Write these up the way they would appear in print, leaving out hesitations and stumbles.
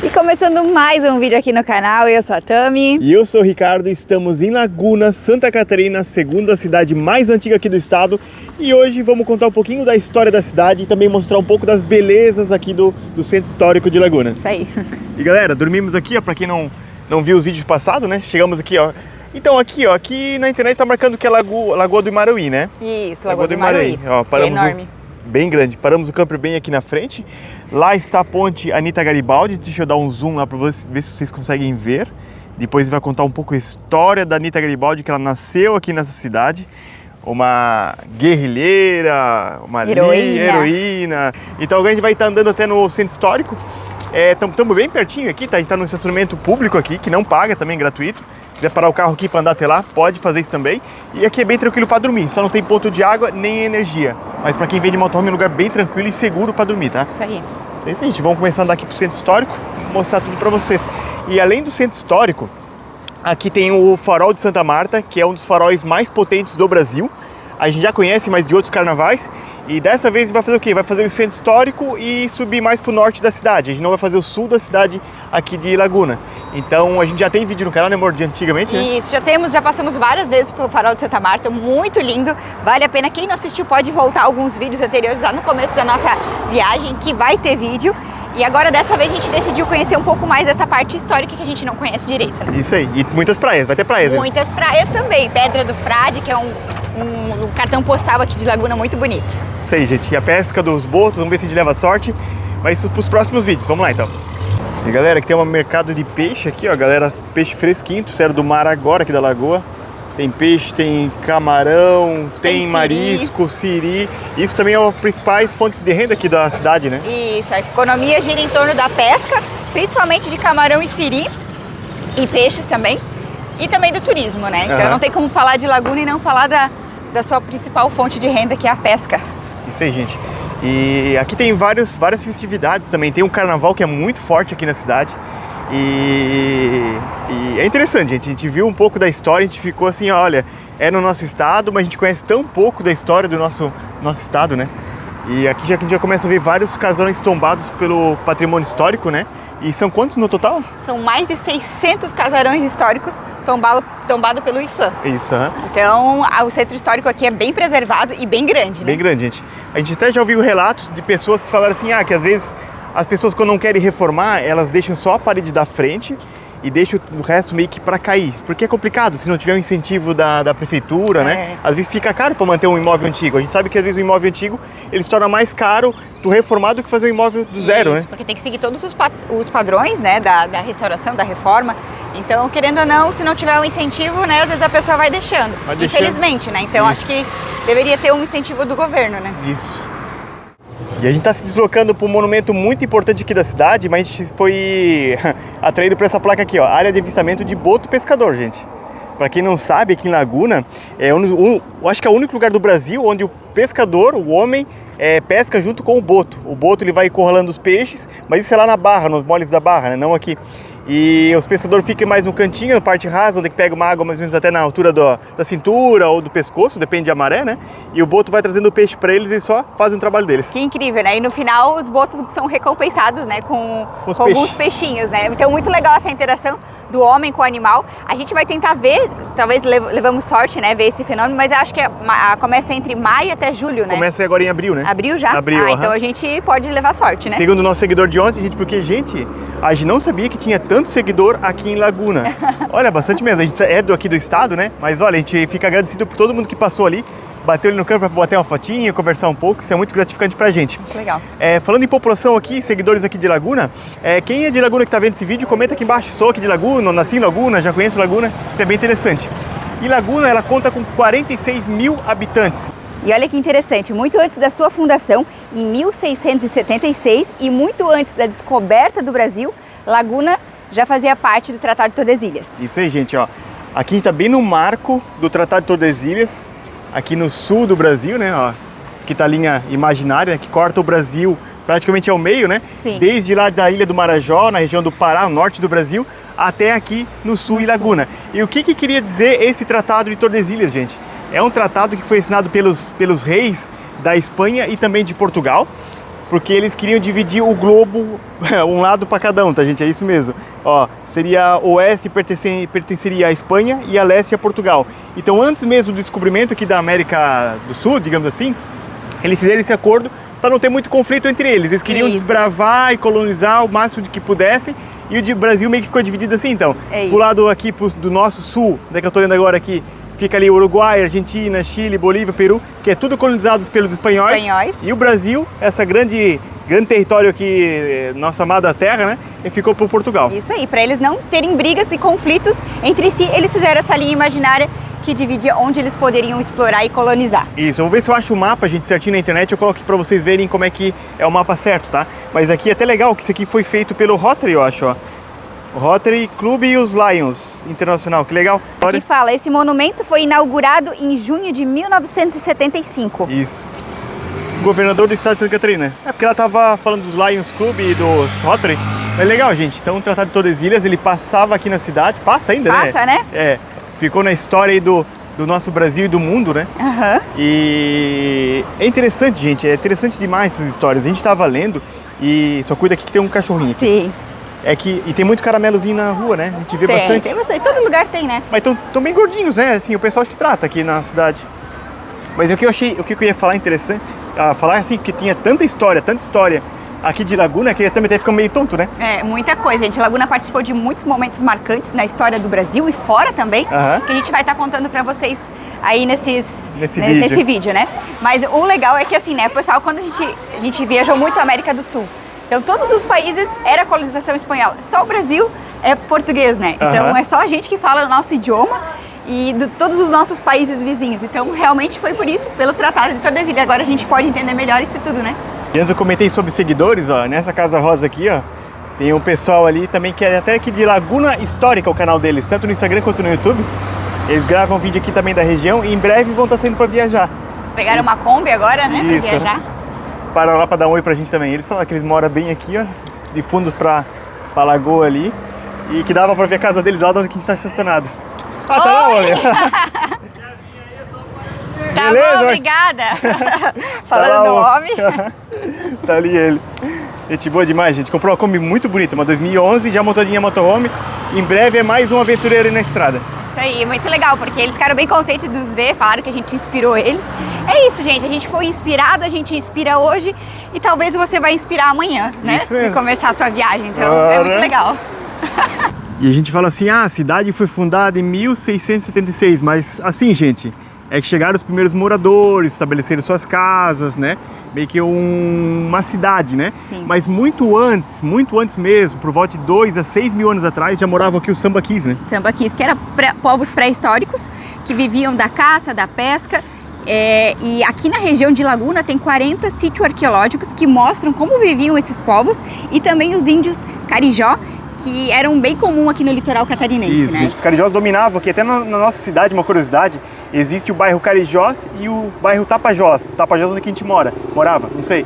E começando mais um vídeo aqui no canal, eu sou a Tami. E eu sou o Ricardo, estamos em Laguna, Santa Catarina, segunda cidade mais antiga aqui do estado. E hoje vamos contar um pouquinho da história da cidade e também mostrar um pouco das belezas aqui do centro histórico de Laguna. Isso aí. E galera, dormimos aqui, ó, pra quem não viu os vídeos passados, né? Chegamos aqui, ó. Então aqui na internet tá marcando que é Lagoa do Imaruí, né? Isso, Lagoa do Imaruí. Ó, paramos é enorme. Bem grande. Paramos o camper bem aqui na frente. Lá está a ponte Anita Garibaldi. Deixa eu dar um zoom lá para ver se vocês conseguem ver. Depois vai contar um pouco a história da Anita Garibaldi, que ela nasceu aqui nessa cidade. Uma guerrilheira, uma heroína. Então a gente vai estar andando até no centro histórico. Estamos bem pertinho aqui, tá? A gente está no estacionamento público aqui, que não paga, também gratuito. Se quiser parar o carro aqui para andar até lá, pode fazer isso também. E aqui é bem tranquilo para dormir, só não tem ponto de água nem energia. Mas para quem vem de motorhome é um lugar bem tranquilo e seguro para dormir, tá? Isso aí. É isso aí, gente. Vamos começar a andar aqui pro centro histórico, mostrar tudo para vocês. E além do centro histórico, aqui tem o Farol de Santa Marta, que é um dos faróis mais potentes do Brasil. A gente já conhece, mas de outros carnavais. E dessa vez vai fazer o quê? Vai fazer o centro histórico e subir mais pro norte da cidade. A gente não vai fazer o sul da cidade aqui de Laguna. Então a gente já tem vídeo no canal, né, amor? De antigamente, né? Isso, já passamos várias vezes pelo Farol de Santa Marta, muito lindo. Vale a pena, quem não assistiu pode voltar alguns vídeos anteriores lá no começo da nossa viagem, que vai ter vídeo. E agora dessa vez a gente decidiu conhecer um pouco mais dessa parte histórica que a gente não conhece direito, né? Isso aí, e muitas praias, vai ter praias. Muitas praias também, Pedra do Frade, que é um cartão postal aqui de Laguna muito bonito. Isso aí, gente, e a pesca dos botos, vamos ver se a gente leva sorte. Mas isso pros próximos vídeos, vamos lá então. E galera, aqui tem um mercado de peixe aqui, ó, galera, peixe fresquinho, trouxeram do mar agora aqui da lagoa. Tem peixe, tem camarão, tem marisco, siri. Isso também é uma das principais fontes de renda aqui da cidade, né? Isso, a economia gira em torno da pesca, principalmente de camarão e siri, e peixes também, e também do turismo, né? Então não tem como falar de Laguna e não falar da sua principal fonte de renda, que é a pesca. Isso aí, gente. E aqui tem várias festividades também. Tem um carnaval que é muito forte aqui na cidade. E é interessante, gente. A gente viu um pouco da história, a gente ficou assim, olha, é no nosso estado, mas a gente conhece tão pouco da história do nosso estado, né? E aqui a gente já começa a ver vários casarões tombados pelo patrimônio histórico, né? E são quantos no total? São mais de 600 casarões históricos tombados pelo IFAM. Isso, Então, o centro histórico aqui é bem preservado e bem grande, né? Bem grande, gente. A gente até já ouviu relatos de pessoas que falaram assim, que às vezes as pessoas quando não querem reformar, elas deixam só a parede da frente e deixam o resto meio que para cair. Porque é complicado, se não tiver um incentivo da prefeitura, né? Às vezes fica caro para manter um imóvel antigo. A gente sabe que às vezes o imóvel antigo, ele se torna mais caro tu reformar do que fazer um imóvel do zero, né? Porque tem que seguir todos os padrões, né, da restauração, da reforma. Então, querendo ou não, se não tiver um incentivo, né, às vezes a pessoa vai deixando. Infelizmente, né? Então, acho que deveria ter um incentivo do governo, né? Isso. E a gente está se deslocando para um monumento muito importante aqui da cidade, mas a gente foi atraído por essa placa aqui, ó, área de avistamento de boto pescador, gente. Para quem não sabe, aqui em Laguna, eu acho que é o único lugar do Brasil onde o pescador, o homem, pesca junto com o boto. O boto ele vai encurralando os peixes, mas isso é lá na barra, nos moles da barra, né? Não aqui. E os pescadores ficam mais no cantinho, na parte rasa, onde pega uma água mais ou menos até na altura da cintura ou do pescoço, depende da maré, né? E o boto vai trazendo o peixe para eles e só fazem o trabalho deles. Que incrível, né? E no final os botos são recompensados, né? Com alguns peixinhos, né? Então muito legal essa interação do homem com o animal. A gente vai tentar ver, talvez levamos sorte, né? Ver esse fenômeno, mas eu acho que começa entre maio até julho, né? Começa agora em abril, né? Abril já? Abril, então a gente pode levar sorte, né? Segundo o nosso seguidor de ontem, gente, porque, gente, a gente não sabia que tinha tanto seguidor aqui em Laguna. Olha, bastante mesmo. A gente é aqui do estado, né? Mas olha, a gente fica agradecido por todo mundo que passou ali, bateu ali no campo para bater uma fotinha, conversar um pouco. Isso é muito gratificante pra gente. Muito legal. Falando em população aqui, seguidores aqui de Laguna, quem é de Laguna que tá vendo esse vídeo, comenta aqui embaixo. Sou aqui de Laguna, nasci em Laguna, já conheço Laguna. Isso é bem interessante. E Laguna, ela conta com 46 mil habitantes. E olha que interessante, muito antes da sua fundação, em 1676, e muito antes da descoberta do Brasil, Laguna já fazia parte do Tratado de Tordesilhas. Isso aí, gente, ó. Aqui a gente tá bem no marco do Tratado de Tordesilhas, aqui no sul do Brasil, né, ó. Aqui tá a linha imaginária, que corta o Brasil praticamente ao meio, né? Sim. Desde lá da Ilha do Marajó, na região do Pará, no norte do Brasil, até aqui no sul em Laguna. E o que queria dizer esse Tratado de Tordesilhas, gente? É um tratado que foi assinado pelos reis da Espanha e também de Portugal. porque eles queriam dividir o globo, um lado para cada um, tá, gente? É isso mesmo. Ó, seria o oeste pertenceria à Espanha e a leste a Portugal. Então, antes mesmo do descobrimento aqui da América do Sul, digamos assim, eles fizeram esse acordo para não ter muito conflito entre eles. Eles queriam desbravar e colonizar o máximo de que pudessem, e o Brasil meio que ficou dividido assim, então. Pro lado aqui do nosso sul, que eu tô olhando agora aqui, fica ali Uruguai, Argentina, Chile, Bolívia, Peru, que é tudo colonizados pelos espanhóis. E o Brasil, essa grande território aqui, nossa amada terra, né? E ficou por Portugal. Isso aí, para eles não terem brigas e conflitos entre si, eles fizeram essa linha imaginária que dividia onde eles poderiam explorar e colonizar. Isso, eu vou ver se eu acho o mapa, gente, certinho na internet, eu coloco aqui para vocês verem como é que é o mapa certo, tá? Mas aqui é até legal que isso aqui foi feito pelo Rotary, eu acho, ó. O Rotary Club e os Lions Internacional, que legal. Aqui fala, esse monumento foi inaugurado em junho de 1975. Isso. Governador do estado de Santa Catarina. É porque ela tava falando dos Lions Club e dos Rotary. É legal, gente. Então o Tratado de Tordesilhas, ele passava aqui na cidade, passa ainda, né? Passa, né? É. Ficou na história aí do nosso Brasil e do mundo, né? E é interessante, gente. É interessante demais essas histórias. A gente tava lendo e só cuida aqui que tem um cachorrinho aqui. Sim. E tem muito caramelozinho na rua, né? A gente vê bastante. Tem bastante. Todo lugar tem, né? Mas estão bem gordinhos, né? Assim, o pessoal acho que trata aqui na cidade. Mas o que eu ia falar interessante, falar assim, que tinha tanta história aqui de Laguna, que também até fica meio tonto, né? É, muita coisa, gente. Laguna participou de muitos momentos marcantes na história do Brasil e fora também, que a gente vai estar contando pra vocês aí nesse vídeo, né? Mas o legal é que assim, né, pessoal, quando a gente viajou muito a América do Sul, então todos os países era colonização espanhola, só o Brasil é português, né? Então é só a gente que fala o nosso idioma e de todos os nossos países vizinhos. Então realmente foi por isso, pelo Tratado de Tordesilhas. Agora a gente pode entender melhor isso tudo, né? E antes eu comentei sobre seguidores, ó, nessa Casa Rosa aqui, ó, tem um pessoal ali também que é até aqui de Laguna Histórica, o canal deles, tanto no Instagram quanto no YouTube. Eles gravam vídeo aqui também da região e em breve vão estar saindo para viajar. Eles pegaram uma Kombi agora, né, para viajar. Pararam lá para dar um oi pra gente também. Eles falaram que eles moram bem aqui, ó, de fundos pra lagoa ali, e que dava para ver a casa deles lá onde a gente está estacionado. Ah, tá lá, olha. Tá beleza, bom, obrigada. Falando do homem. Tá ali ele. Gente boa demais, gente. Comprou uma Kombi muito bonita, uma 2011, já montadinha motorhome. Em breve é mais um aventureiro aí na estrada. Isso aí, muito legal, porque eles ficaram bem contentes de nos ver, falaram que a gente inspirou eles. É isso, gente, a gente foi inspirado, a gente inspira hoje e talvez você vai inspirar amanhã, né? Se começar a sua viagem, então é muito legal. E a gente fala assim, a cidade foi fundada em 1676, mas assim, gente, é que chegaram os primeiros moradores, estabeleceram suas casas, né? Meio que uma cidade, né? Sim. Mas muito antes mesmo, por volta de 2 a 6 mil anos atrás, já moravam aqui os sambaquis, né? Sambaquis, que eram povos pré-históricos, que viviam da caça, da pesca. E aqui na região de Laguna tem 40 sítios arqueológicos que mostram como viviam esses povos e também os índios carijó, que eram bem comum aqui no litoral catarinense. Isso, né? Gente, os carijós dominavam aqui, até na nossa cidade, uma curiosidade, existe o bairro Carijós e o bairro Tapajós. Tapajós é onde a gente morava, não sei.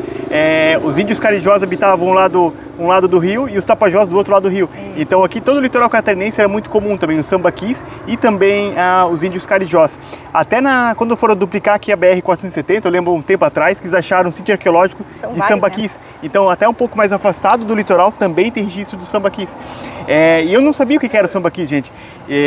Os índios carijós habitavam um lado do rio e os tapajós do outro lado do rio. Então aqui todo o litoral catarinense era muito comum também os sambaquis e também os índios carijós. Até quando foram duplicar aqui a BR-470, eu lembro um tempo atrás que eles acharam um sítio arqueológico de sambaquis. Né? Então até um pouco mais afastado do litoral também tem registro dos sambaquis. E eu não sabia o que era o sambaquis, gente.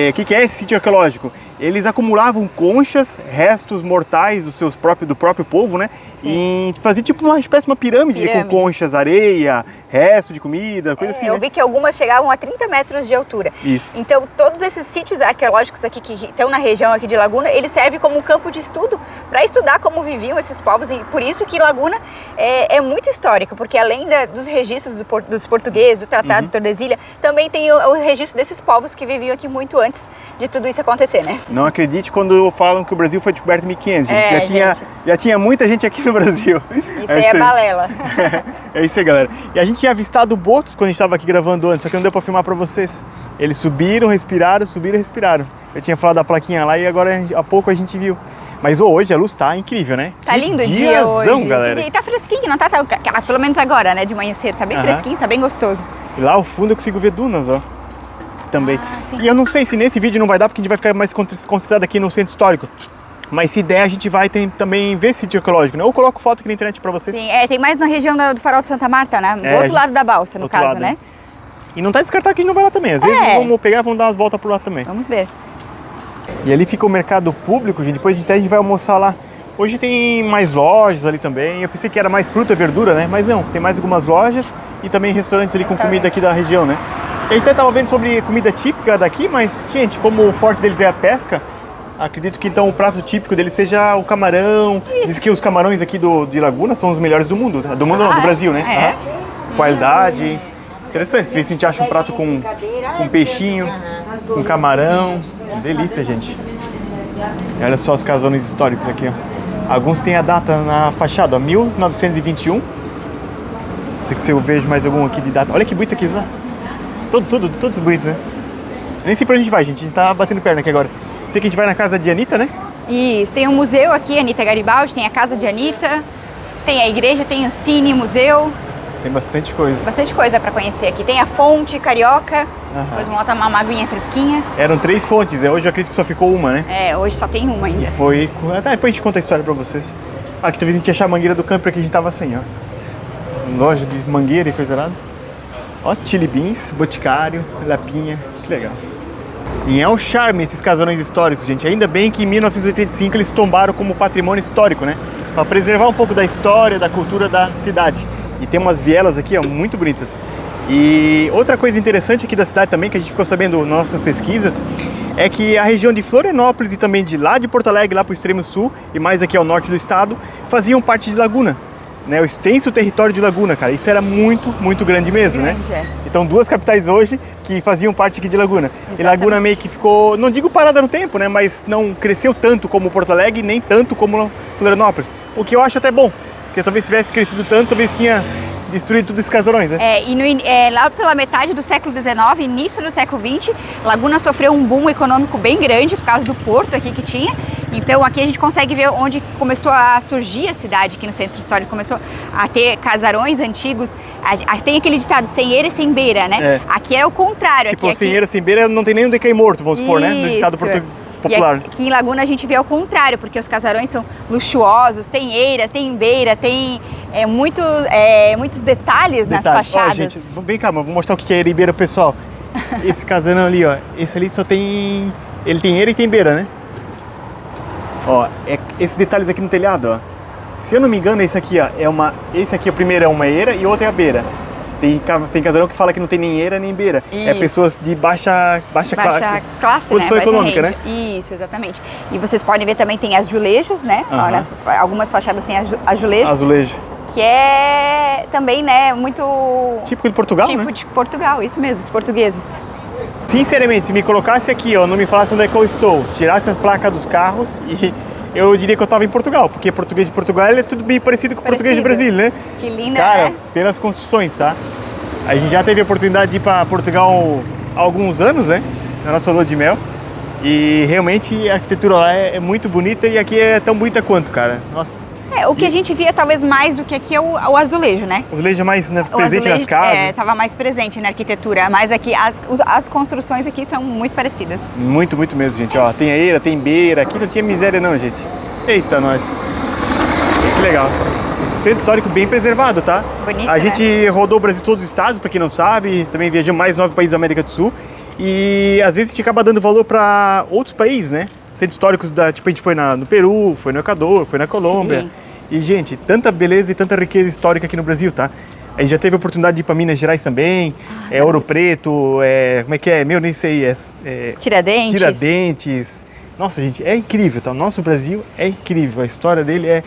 O que é esse sítio arqueológico? Eles acumulavam conchas, restos mortais do próprio povo, né? Sim. E fazia tipo uma espécie de uma pirâmide com conchas, areia, resto de comida, coisa assim. Eu vi que algumas chegavam a 30 metros de altura. Isso. Então todos esses sítios arqueológicos aqui que estão na região aqui de Laguna, eles servem como um campo de estudo para estudar como viviam esses povos, e por isso que Laguna é muito histórico, porque além dos registros dos portugueses, do Tratado de Tordesilhas, também tem o registro desses povos que viviam aqui muito antes de tudo isso acontecer, né? Não acredite quando falam que o Brasil foi descoberto em 1500, gente. Já tinha muita gente aqui no Brasil. Isso aí é balela. É isso aí, galera. E a gente tinha avistado botos quando a gente estava aqui gravando antes, só que não deu para filmar para vocês. Eles subiram, respiraram, Eu tinha falado da plaquinha lá e agora há pouco a gente viu. Mas hoje a luz tá incrível, né? Tá lindo o dia hoje. Galera. E tá fresquinho, não tá? Pelo menos agora, né? De manhã cedo. Tá bem fresquinho, tá bem gostoso. E lá ao fundo eu consigo ver dunas, ó. Também. E eu não sei se nesse vídeo não vai dar, porque a gente vai ficar mais concentrado aqui no centro histórico. Mas se der, a gente vai também ver sítio arqueológico, né? Eu coloco foto aqui na internet pra vocês. Sim, tem mais na região do Farol de Santa Marta, né? Do outro lado da balsa, no caso, né? E não tá descartado que a gente não vai lá também. Às vezes vamos pegar e vamos dar uma volta por lá também. Vamos ver. E ali fica o mercado público, gente. Depois a gente vai almoçar lá. Hoje tem mais lojas ali também. Eu pensei que era mais fruta e verdura, né? Mas não, tem mais algumas lojas e também restaurantes ali com comida aqui da região, né? E a gente até tava vendo sobre comida típica daqui, mas, gente, como o forte deles é a pesca, acredito que então o prato típico deles seja o camarão. Isso. Diz que os camarões aqui de Laguna são os melhores do mundo. Do mundo não, do Brasil, né? Qualidade. Interessante, se a gente acha um prato com peixinho, com camarão. Delícia, gente. E olha só os casarões históricos aqui, ó. Alguns têm a data na fachada, ó, 1921. Não sei se eu vejo mais algum aqui de data. Olha que bonito aqui, né? Todos bonitos, né? Nem sei pra onde a gente vai, gente. A gente tá batendo perna aqui agora. Sei que a gente vai na casa de Anitta, né? Isso, tem um museu aqui, Anita Garibaldi, tem a casa de Anitta, tem a igreja, tem o Cine Museu. Tem bastante coisa. Bastante coisa pra conhecer aqui. Tem a fonte carioca, depois vamos tomar uma aguinha fresquinha. Eram 3 fontes, hoje eu acredito que só ficou uma, né? Hoje só tem uma ainda. E foi... Até depois a gente conta a história pra vocês. Aqui talvez a gente achar a mangueira do camper que a gente tava sem, ó. Loja de mangueira e coisa nada. Ó, Chili Beans, Boticário, Lapinha, que legal. E é um charme esses casarões históricos, gente. Ainda bem que em 1985 eles tombaram como patrimônio histórico, né? Para preservar um pouco da história, da cultura da cidade. E tem umas vielas aqui, ó, muito bonitas. E outra coisa interessante aqui da cidade também, que a gente ficou sabendo nas nossas pesquisas, é que a região de Florianópolis e também de lá de Porto Alegre, lá para o extremo sul e mais aqui ao norte do estado, faziam parte de Laguna. Né, o extenso território de Laguna, cara, isso era muito, muito grande mesmo, né? Então 2 capitais hoje que faziam parte aqui de Laguna. Exatamente. E Laguna meio que ficou, não digo parada no tempo, né? Mas não cresceu tanto como Porto Alegre, nem tanto como Florianópolis. O que eu acho até bom, porque talvez tivesse crescido tanto, talvez tinha destruído todos esses casarões, né? Lá pela metade do século XIX, início do século XX, Laguna sofreu um boom econômico bem grande por causa do porto aqui que tinha. Então aqui a gente consegue ver onde começou a surgir a cidade, aqui no centro histórico, começou a ter casarões antigos. Tem aquele ditado, sem eira e sem beira, né? Aqui é o contrário. Tipo, sem eira, sem beira, não tem nem onde cair morto, vamos supor, né? No ditado popular. E aqui em Laguna a gente vê ao contrário, porque os casarões são luxuosos, tem eira, tem beira, tem muitos detalhes nas fachadas. Ó, gente, vem cá, vou mostrar o que é eira e beira, pessoal. Esse casarão ali, ó, esse ali só tem... Ele tem eira e tem beira, né? Ó, esses detalhes aqui no telhado, ó. Se eu não me engano, esse aqui, ó, esse aqui, o primeiro é uma eira e o outro é a beira. Tem casarão que fala que não tem nem eira nem beira. Isso. É pessoas de baixa classe, condição, né? econômica, né? Isso, exatamente. E vocês podem ver também tem azulejos, né? Ó, algumas fachadas tem azulejo. Azulejo. Que é também, né, muito... Típico de Portugal, Típico de Portugal, isso mesmo, os portugueses. Sinceramente, se me colocasse aqui, ó, não me falasse onde é que eu estou, tirasse as placas dos carros, e eu diria que eu estava em Portugal, porque português de Portugal é tudo bem parecido com o português de Brasília, né? Que linda, cara, né? Pelas construções, tá? A gente já teve a oportunidade de ir para Portugal há alguns anos, né? Na nossa lua de mel. E realmente a arquitetura lá é muito bonita e aqui é tão bonita quanto, cara. Nossa. O que a gente via talvez mais do que aqui é o azulejo, né? O azulejo é mais presente nas casas. Estava mais presente na arquitetura, mas aqui as construções aqui são muito parecidas. Muito, muito mesmo, gente. Ó, tem eira, tem beira, aqui não tinha miséria não, gente. Eita, nós. Que legal. Esse centro histórico bem preservado, tá? Bonito, a gente rodou o Brasil todos os estados, pra quem não sabe, também viajamos mais 9 países da América do Sul. E às vezes a gente acaba dando valor para outros países, né? Centros históricos, tipo, a gente foi no Peru, foi no Equador, foi na Colômbia. Sim. E, gente, tanta beleza e tanta riqueza histórica aqui no Brasil, tá? A gente já teve a oportunidade de ir para Minas Gerais também, Ouro Preto, como é que é? Nem sei, Tiradentes. Nossa, gente, é incrível, tá? O nosso Brasil é incrível, a história dele é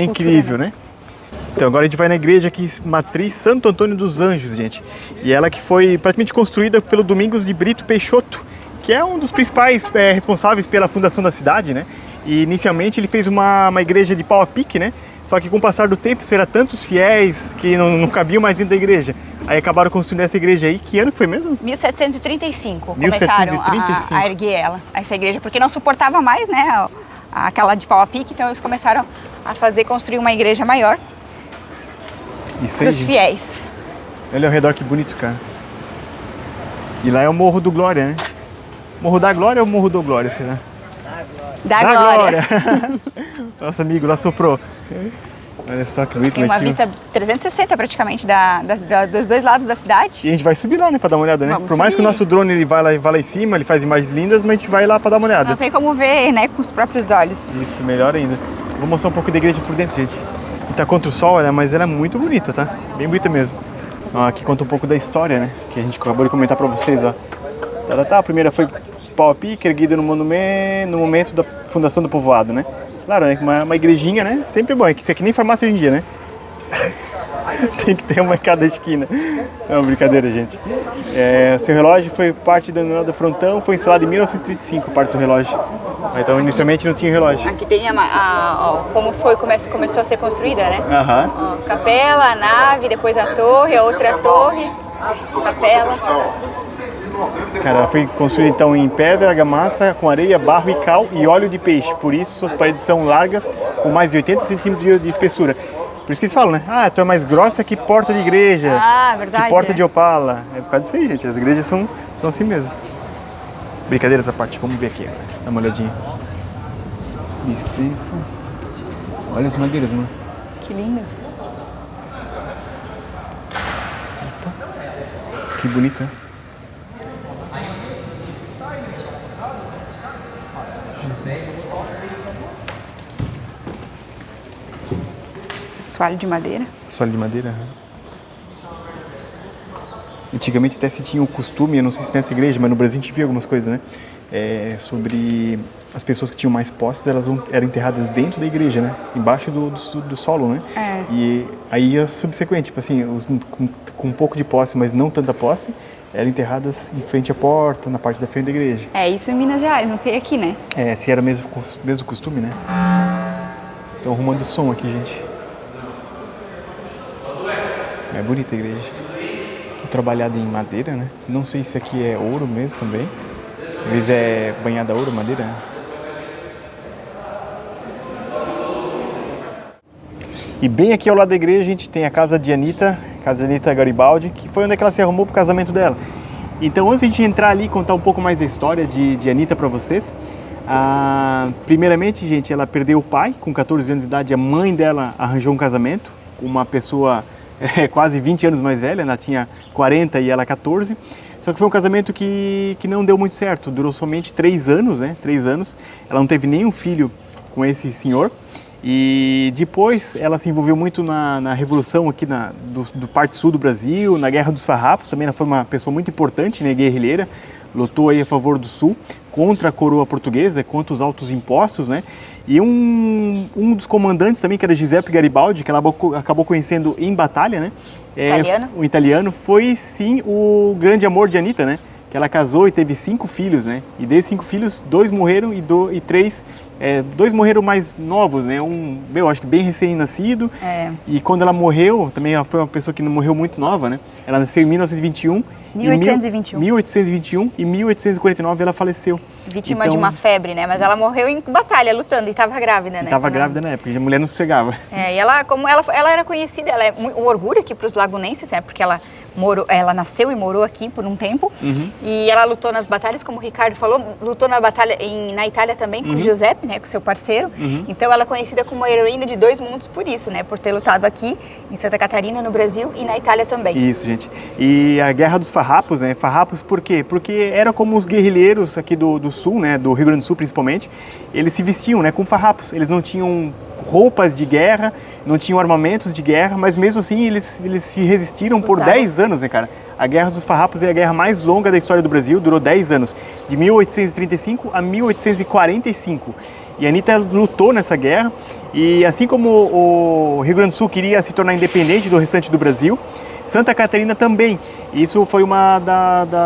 incrível, né? Então agora a gente vai na igreja aqui, Matriz Santo Antônio dos Anjos, gente. E ela que foi praticamente construída pelo Domingos de Brito Peixoto, que é um dos principais responsáveis pela fundação da cidade, né? E inicialmente ele fez uma igreja de pau a pique, né? Só que com o passar do tempo, eram tantos fiéis que não cabiam mais dentro da igreja. Aí acabaram construindo essa igreja aí. Que ano que foi mesmo? 1735. Começaram a erguer essa igreja, porque não suportava mais, né? Aquela de pau a pique, então eles começaram a construir uma igreja maior. Isso aí, dos fiéis. Olha ao redor que bonito, cara. E lá é o Morro do Glória, né? Morro da Glória ou Morro do Glória, será? Da Glória. Nosso amigo lá soprou. Olha só que bonito. Tem uma vista 360 praticamente dos dois lados da cidade. E a gente vai subir lá, né, pra dar uma olhada, né? Vamos Por mais subir. que o nosso drone ele vai lá em cima, ele faz imagens lindas, mas a gente vai lá pra dar uma olhada. Não tem como ver, né, com os próprios olhos. Isso, melhor ainda. Vou mostrar um pouco da igreja por dentro, gente. Tá contra o sol, né, mas ela é muito bonita, tá? Bem bonita mesmo. Ó, aqui conta um pouco da história, né? Que a gente acabou de comentar pra vocês, ó. A primeira foi pau a pique, erguida no momento da fundação do povoado, né? Claro, né? Uma igrejinha, né? Sempre bom. Isso aqui nem farmácia hoje em dia, né? Tem que ter uma em cada esquina. Não, brincadeira, gente. Seu relógio foi parte da frontão, foi instalado em 1935, parte do relógio. Então, inicialmente não tinha relógio. Aqui tem como começou a ser construída, né? Aham. Ó, capela, a nave, depois a torre, a outra torre, capela. Cara, ela foi construída então em pedra, argamassa, com areia, barro e cal e óleo de peixe. Por isso, suas paredes são largas, com mais de 80 centímetros de espessura. Por isso que eles falam, né? Ah, tu é mais grossa que porta de igreja. Ah, verdade. Que porta de opala. É por causa disso aí, gente. As igrejas são assim mesmo. Brincadeira essa parte. Vamos ver aqui. Dá uma olhadinha. Licença. Olha as madeiras, mano. Que lindo. Que bonita. Jesus. Assoalho de madeira. Assoalho de madeira. Antigamente até se tinha o costume, eu não sei se tem essa igreja, mas no Brasil a gente via algumas coisas, né? Sobre as pessoas que tinham mais posses, elas eram enterradas dentro da igreja, né? Embaixo do solo, né? E aí a subsequente, tipo assim, com um pouco de posse, mas não tanta posse, eram enterradas em frente à porta, na parte da frente da igreja. Isso em Minas Gerais, não sei aqui, né? Se era mesmo costume, né? Estão arrumando o som aqui, gente. É bonita a igreja. Trabalhada em madeira, né? Não sei se aqui é ouro mesmo também. Às vezes é banhada a ouro, madeira. Né? E bem aqui ao lado da igreja a gente tem a casa de Anita Garibaldi, que foi onde é que ela se arrumou pro casamento dela. Então antes de a gente entrar ali e contar um pouco mais a história de Anita para vocês, primeiramente, gente, ela perdeu o pai com 14 anos de idade, a mãe dela arranjou um casamento com uma pessoa quase 20 anos mais velha, ela tinha 40 e ela 14, só que foi um casamento que não deu muito certo, durou somente 3 anos, né? 3 anos, ela não teve nenhum filho com esse senhor, e depois ela se envolveu muito na revolução aqui do parte sul do Brasil, na Guerra dos Farrapos, também ela foi uma pessoa muito importante, né, guerrilheira, lutou aí a favor do sul, contra a coroa portuguesa, contra os altos impostos, né? E um dos comandantes também, que era Giuseppe Garibaldi, que ela acabou conhecendo em batalha, né? O italiano, foi sim o grande amor de Anita, né? Que ela casou e teve 5 filhos, né? E desses 5 filhos, 2 morreram e 2 morreram mais novos, né? Acho que bem recém-nascido. E quando ela morreu, também ela foi uma pessoa que não morreu muito nova, né? Ela nasceu em 1921. 1821 e 1849 ela faleceu. Vítima de uma febre, né? Mas ela morreu em batalha, lutando, e estava grávida, né? Estava grávida na época, a mulher não sossegava. E ela, como ela era conhecida, ela é um orgulho aqui para os lagunenses, né? Porque ela nasceu e morou aqui por um tempo. E ela lutou nas batalhas, como o Ricardo falou, lutou na batalha na Itália também com o Giuseppe, né? Com seu parceiro. Então ela é conhecida como uma heroína de 2 mundos por isso, né? Por ter lutado aqui em Santa Catarina, no Brasil, e na Itália também. Isso, gente. E a Guerra dos Farrapos, né? Farrapos por quê? Porque era como os guerrilheiros aqui do sul, né? Do Rio Grande do Sul principalmente, eles se vestiam, né? Com farrapos. Eles não tinham roupas de guerra, não tinham armamentos de guerra, mas mesmo assim eles se resistiram por 10 anos, né, cara? A Guerra dos Farrapos é a guerra mais longa da história do Brasil, durou 10 anos, de 1835 a 1845. E a Anita lutou nessa guerra, e assim como o Rio Grande do Sul queria se tornar independente do restante do Brasil, Santa Catarina também. Isso foi uma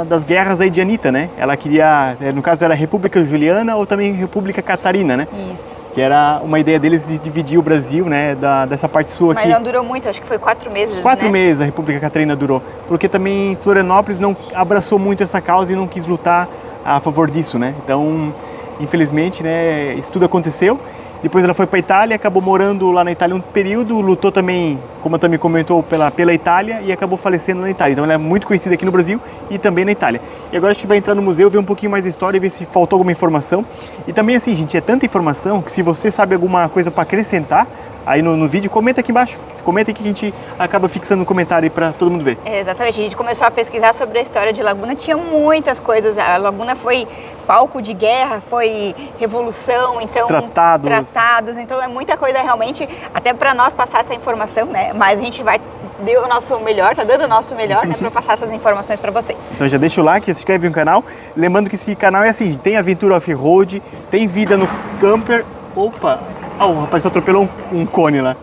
das guerras aí de Anita, né? Ela queria, no caso era República Juliana ou também República Catarina, né? Isso. Que era uma ideia deles de dividir o Brasil, né? Dessa parte sul aqui. Mas não durou muito, acho que foi 4 meses, 4 né? meses a República Catarina durou. Porque também Florianópolis não abraçou muito essa causa e não quis lutar a favor disso, né? Então, infelizmente, né? Isso tudo aconteceu. Depois ela foi para a Itália, acabou morando lá na Itália um período, lutou também, como a Tami comentou, pela Itália e acabou falecendo na Itália. Então ela é muito conhecida aqui no Brasil e também na Itália. E agora a gente vai entrar no museu, ver um pouquinho mais da história e ver se faltou alguma informação. E também assim, gente, é tanta informação que se você sabe alguma coisa para acrescentar aí no vídeo, comenta aqui embaixo. Comenta aqui que a gente acaba fixando no comentário aí para todo mundo ver. Exatamente, a gente começou a pesquisar sobre a história de Laguna, tinha muitas coisas. A Laguna foi palco de guerra, foi revolução, então tratados, então é muita coisa realmente, até para nós passar essa informação, né? Mas a gente vai deu o nosso melhor, tá dando o nosso melhor, né, para passar essas informações para vocês. Então já deixa o like, se inscreve no canal. Lembrando que esse canal é assim, tem aventura off-road, tem vida no camper. Opa, o rapaz só atropelou um cone lá.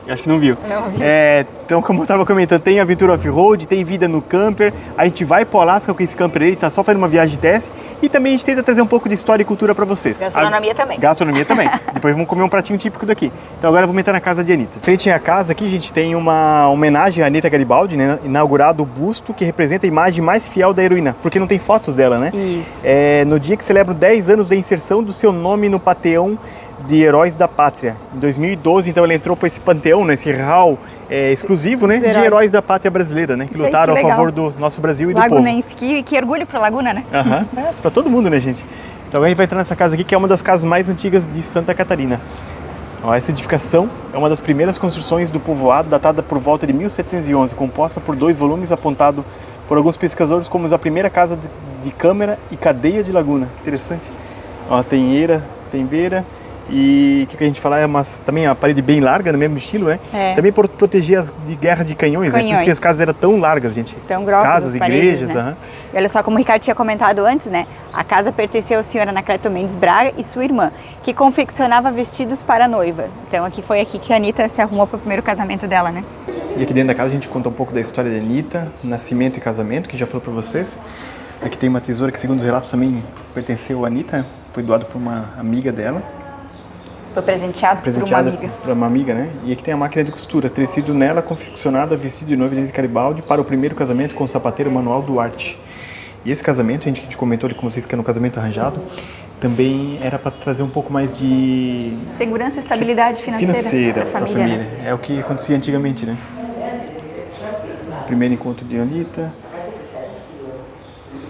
Acho que não viu. Não vi. Então, como eu estava comentando, tem aventura off-road, tem vida no camper. A gente vai pro Alasca com esse camper aí, tá só fazendo uma viagem de teste. E também a gente tenta trazer um pouco de história e cultura para vocês. Gastronomia também. Gastronomia também. Depois vamos comer um pratinho típico daqui. Então agora vamos entrar na casa de Anitta. Frente à casa aqui, a gente tem uma homenagem à Anitta Garibaldi, né? Inaugurado o busto que representa a imagem mais fiel da heroína, porque não tem fotos dela, né? Isso. No dia que celebra 10 anos da inserção do seu nome no Panteão de Heróis da Pátria. Em 2012, então, ela entrou para esse panteão, nesse hall exclusivo, né, de heróis da pátria brasileira, né, que lutaram a favor do nosso Brasil e do povo. Lagunense, que orgulho para Laguna, né? Para todo mundo, né, gente? Então, a gente vai entrar nessa casa aqui, que é uma das casas mais antigas de Santa Catarina. Ó, essa edificação é uma das primeiras construções do povoado, datada por volta de 1711, composta por 2 volumes, apontado por alguns pesquisadores como a primeira casa de câmara e cadeia de Laguna. Interessante. Ó, tem eira, tem beira. E o que a gente fala também a parede bem larga, no mesmo estilo, né? Também por proteger de guerra de canhões, né? Por isso que as casas eram tão largas, gente. Tão grossas. Casas, igrejas, né? E olha só, como o Ricardo tinha comentado antes, né? A casa pertenceu ao senhor Anacleto Mendes Braga e sua irmã, que confeccionava vestidos para a noiva. Então foi aqui que a Anitta se arrumou para o primeiro casamento dela, né? E aqui dentro da casa a gente conta um pouco da história da Anitta, nascimento e casamento, que já falou para vocês. Aqui tem uma tesoura que, segundo os relatos, também pertenceu à Anitta, foi doado por uma amiga dela. Foi presenteado por uma amiga. Para uma amiga, né? E aqui tem a máquina de costura, tecido nela, confeccionada, vestido de noiva de Anitta Garibaldi para o primeiro casamento com o sapateiro Manuel Duarte. E esse casamento, a gente comentou ali com vocês que era um casamento arranjado, também era para trazer um pouco mais de... segurança e estabilidade financeira para a família. Né? É o que acontecia antigamente, né? Primeiro encontro de Anitta,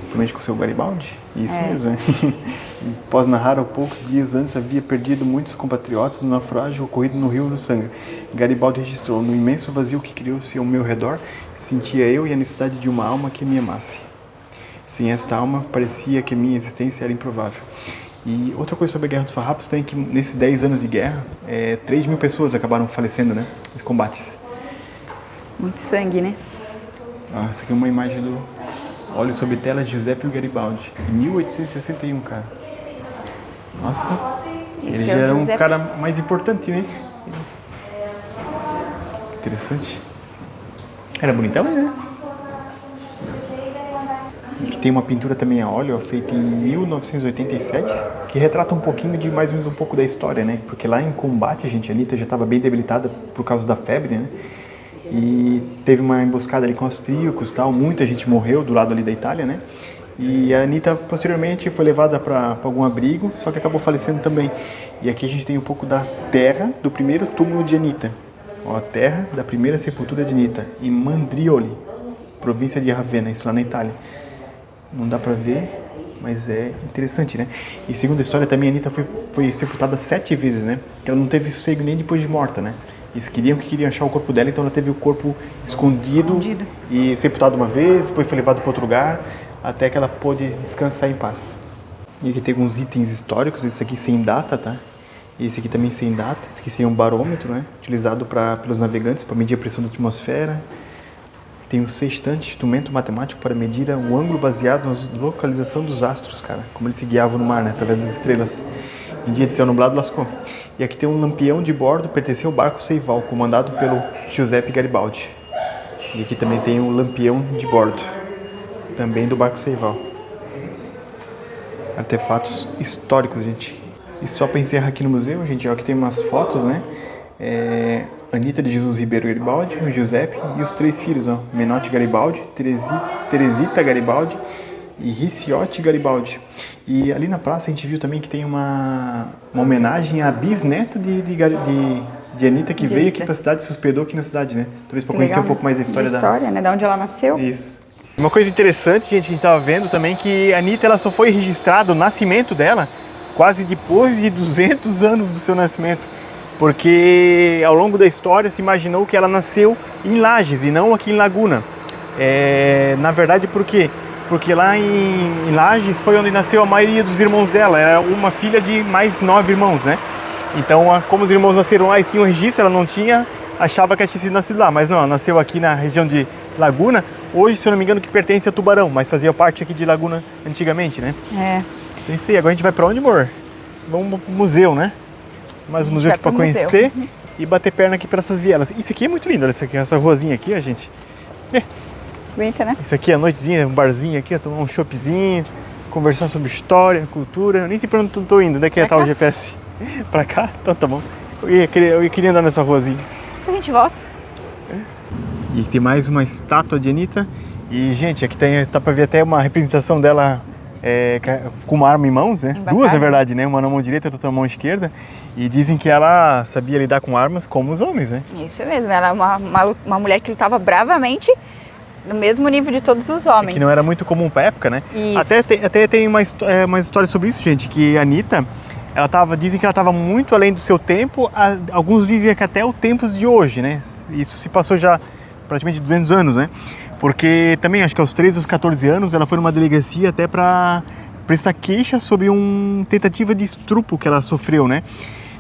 provavelmente com o seu Garibaldi, isso mesmo, né? Após narrar, há poucos dias antes havia perdido muitos compatriotas no naufrágio ocorrido no Rio do Sangue. Garibaldi registrou: no imenso vazio que criou-se ao meu redor, sentia eu e a necessidade de uma alma que me amasse. Sem esta alma, parecia que minha existência era improvável. E outra coisa sobre a Guerra dos Farrapos tem que nesses 10 anos de guerra, 3.000 pessoas acabaram falecendo, né? Nos combates. Muito sangue, né? Essa aqui é uma imagem do óleo sobre tela de Giuseppe Garibaldi, em 1861, cara. Nossa, ele já era um cara mais importante, né? Interessante. Era bonitão, né? E que tem uma pintura também a óleo, feita em 1987, que retrata um pouquinho de mais ou menos um pouco da história, né? Porque lá em combate, a Anitta já estava bem debilitada por causa da febre, né? E teve uma emboscada ali com austríacos e tal, muita gente morreu do lado ali da Itália, né? E a Anitta posteriormente foi levada para algum abrigo, só que acabou falecendo também. E aqui a gente tem um pouco da terra do primeiro túmulo de Anitta. Ó, a terra da primeira sepultura de Anitta, em Mandrioli, província de Ravenna, isso lá na Itália. Não dá para ver, mas é interessante, né? E segundo a história também, a Anitta foi sepultada 7 vezes, né? Porque ela não teve sossego nem depois de morta, né? Eles queriam achar o corpo dela, então ela teve o corpo escondido. E sepultado uma vez, depois foi levado para outro lugar, até que ela pôde descansar em paz. E aqui tem alguns itens históricos, esse aqui sem data, tá? E esse aqui também sem data. Esse aqui seria um barômetro, né? Utilizado pelos navegantes para medir a pressão da atmosfera. Tem um sextante, instrumento matemático para medir o ângulo baseado na localização dos astros, cara. Como eles se guiavam no mar, né? Através das estrelas. Em dia de céu nublado, lascou. E aqui tem um lampião de bordo, pertenceu ao barco Seival, comandado pelo Giuseppe Garibaldi. E aqui também tem um lampião de bordo, também do barco Seival. Artefatos históricos, gente. E só para encerrar aqui no museu, gente, ó, aqui tem umas fotos, né? Anitta de Jesus Ribeiro Garibaldi, o Giuseppe e os 3 filhos, ó. Menotti Garibaldi, Teresita Garibaldi e Ricciotti Garibaldi. E ali na praça a gente viu também que tem uma homenagem à bisneta de Anitta, que veio aqui para a cidade, se hospedou aqui na cidade, né? Talvez para conhecer um pouco mais da história né? Da onde ela nasceu. Isso. Uma coisa interessante, gente, que a gente estava vendo também, que a Anitta ela só foi registrada o nascimento dela quase depois de 200 anos do seu nascimento. Porque ao longo da história se imaginou que ela nasceu em Lages e não aqui em Laguna. Na verdade, por quê? Porque lá em Lages foi onde nasceu a maioria dos irmãos dela. Era uma filha de mais 9 irmãos, né? Então, como os irmãos nasceram lá e tinham registro, ela não tinha, achava que ela tinha sido nascido lá. Mas não, ela nasceu aqui na região de Laguna. Hoje, se eu não me engano, que pertence a Tubarão, mas fazia parte aqui de Laguna antigamente, né? Então é isso aí. Agora a gente vai pra onde, amor? Vamos pro museu, né? Mais um museu aqui pra conhecer e bater perna aqui para essas vielas. Isso aqui é muito lindo, olha essa ruazinha aqui, ó, gente. Aguenta, né? Isso aqui é a noitezinha, um barzinho aqui, ó, tomar um choppzinho, conversar sobre história, cultura. Eu nem sei pra onde eu tô indo, onde é que tá o GPS? Pra cá? Então tá bom. Eu queria andar nessa ruazinha. A gente volta. E tem mais uma estátua de Anitta. E, gente, aqui tá pra ver até uma representação dela com uma arma em mãos, né? Duas, na verdade, né? Uma na mão direita e outra na mão esquerda. E dizem que ela sabia lidar com armas como os homens, né? Isso mesmo. Ela é uma mulher que lutava bravamente no mesmo nível de todos os homens. Que não era muito comum pra época, né? Isso. Até tem uma história sobre isso, gente, que a Anitta, dizem que ela estava muito além do seu tempo, alguns dizem que até o tempos de hoje, né? Isso se passou já praticamente 200 anos, né? Porque também, acho que aos 13 ou 14 anos, ela foi numa delegacia até para prestar queixa sobre uma tentativa de estupro que ela sofreu, né?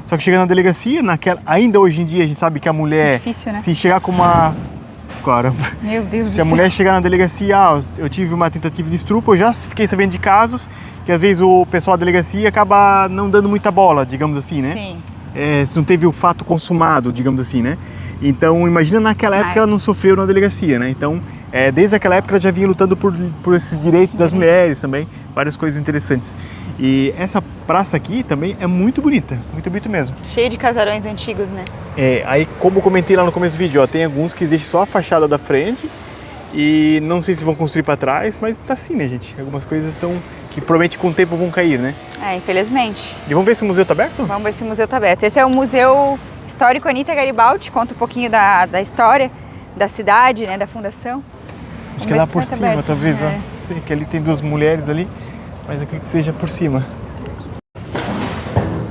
Só que chegando na delegacia, ainda hoje em dia a gente sabe que a mulher, difícil, né? Se chegar com uma... Caramba. Meu Deus do céu. Se a mulher chegar na delegacia, eu tive uma tentativa de estupro, eu já fiquei sabendo de casos que às vezes o pessoal da delegacia acaba não dando muita bola, digamos assim, né? Sim. Se não teve o fato consumado, digamos assim, né? Então, imagina naquela época ela não sofreu na delegacia, né? Então, desde aquela época ela já vinha lutando por esses direitos das mulheres também, várias coisas interessantes. E essa praça aqui também é muito bonita mesmo. Cheio de casarões antigos, né? Aí como eu comentei lá no começo do vídeo, ó, tem alguns que deixam só a fachada da frente e não sei se vão construir para trás, mas tá assim, né, gente? Algumas coisas que provavelmente com o tempo vão cair, né? Infelizmente. E vamos ver se o museu tá aberto? Vamos ver se o museu tá aberto. Esse é o Museu Histórico Anitta Garibaldi, conta um pouquinho da história da cidade, né, da fundação. Acho que é lá por cima, talvez, ó. Sei que ali tem duas mulheres ali, mas acredito que seja por cima.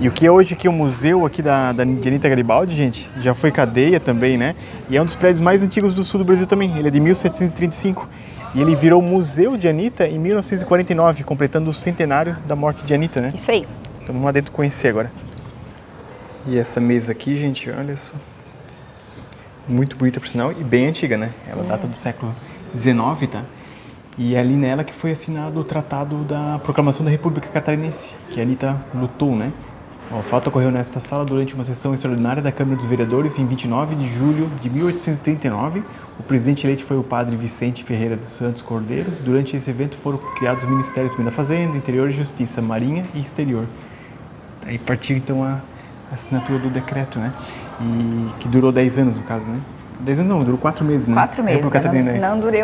E o que é hoje aqui o museu aqui de Anitta Garibaldi, gente, já foi cadeia também, né? E é um dos prédios mais antigos do sul do Brasil também. Ele é de 1735 e ele virou Museu de Anitta em 1949, completando o centenário da morte de Anitta, né? Isso aí. Então vamos lá dentro conhecer agora. E essa mesa aqui, gente, olha só. Muito bonita por sinal e bem antiga, né? Ela data do século XIX, tá? E é ali nela que foi assinado o Tratado da Proclamação da República Catarinense, que a Anitta lutou, né? O fato ocorreu nesta sala durante uma sessão extraordinária da Câmara dos Vereadores em 29 de julho de 1839. O presidente eleito foi o padre Vicente Ferreira dos Santos Cordeiro. Durante esse evento foram criados os Ministérios da Fazenda, Interior e Justiça, Marinha e Exterior. Aí partiu então a assinatura do decreto, né? E que durou 10 anos no caso, né? 10 anos não, durou 4 meses, né? 4 meses.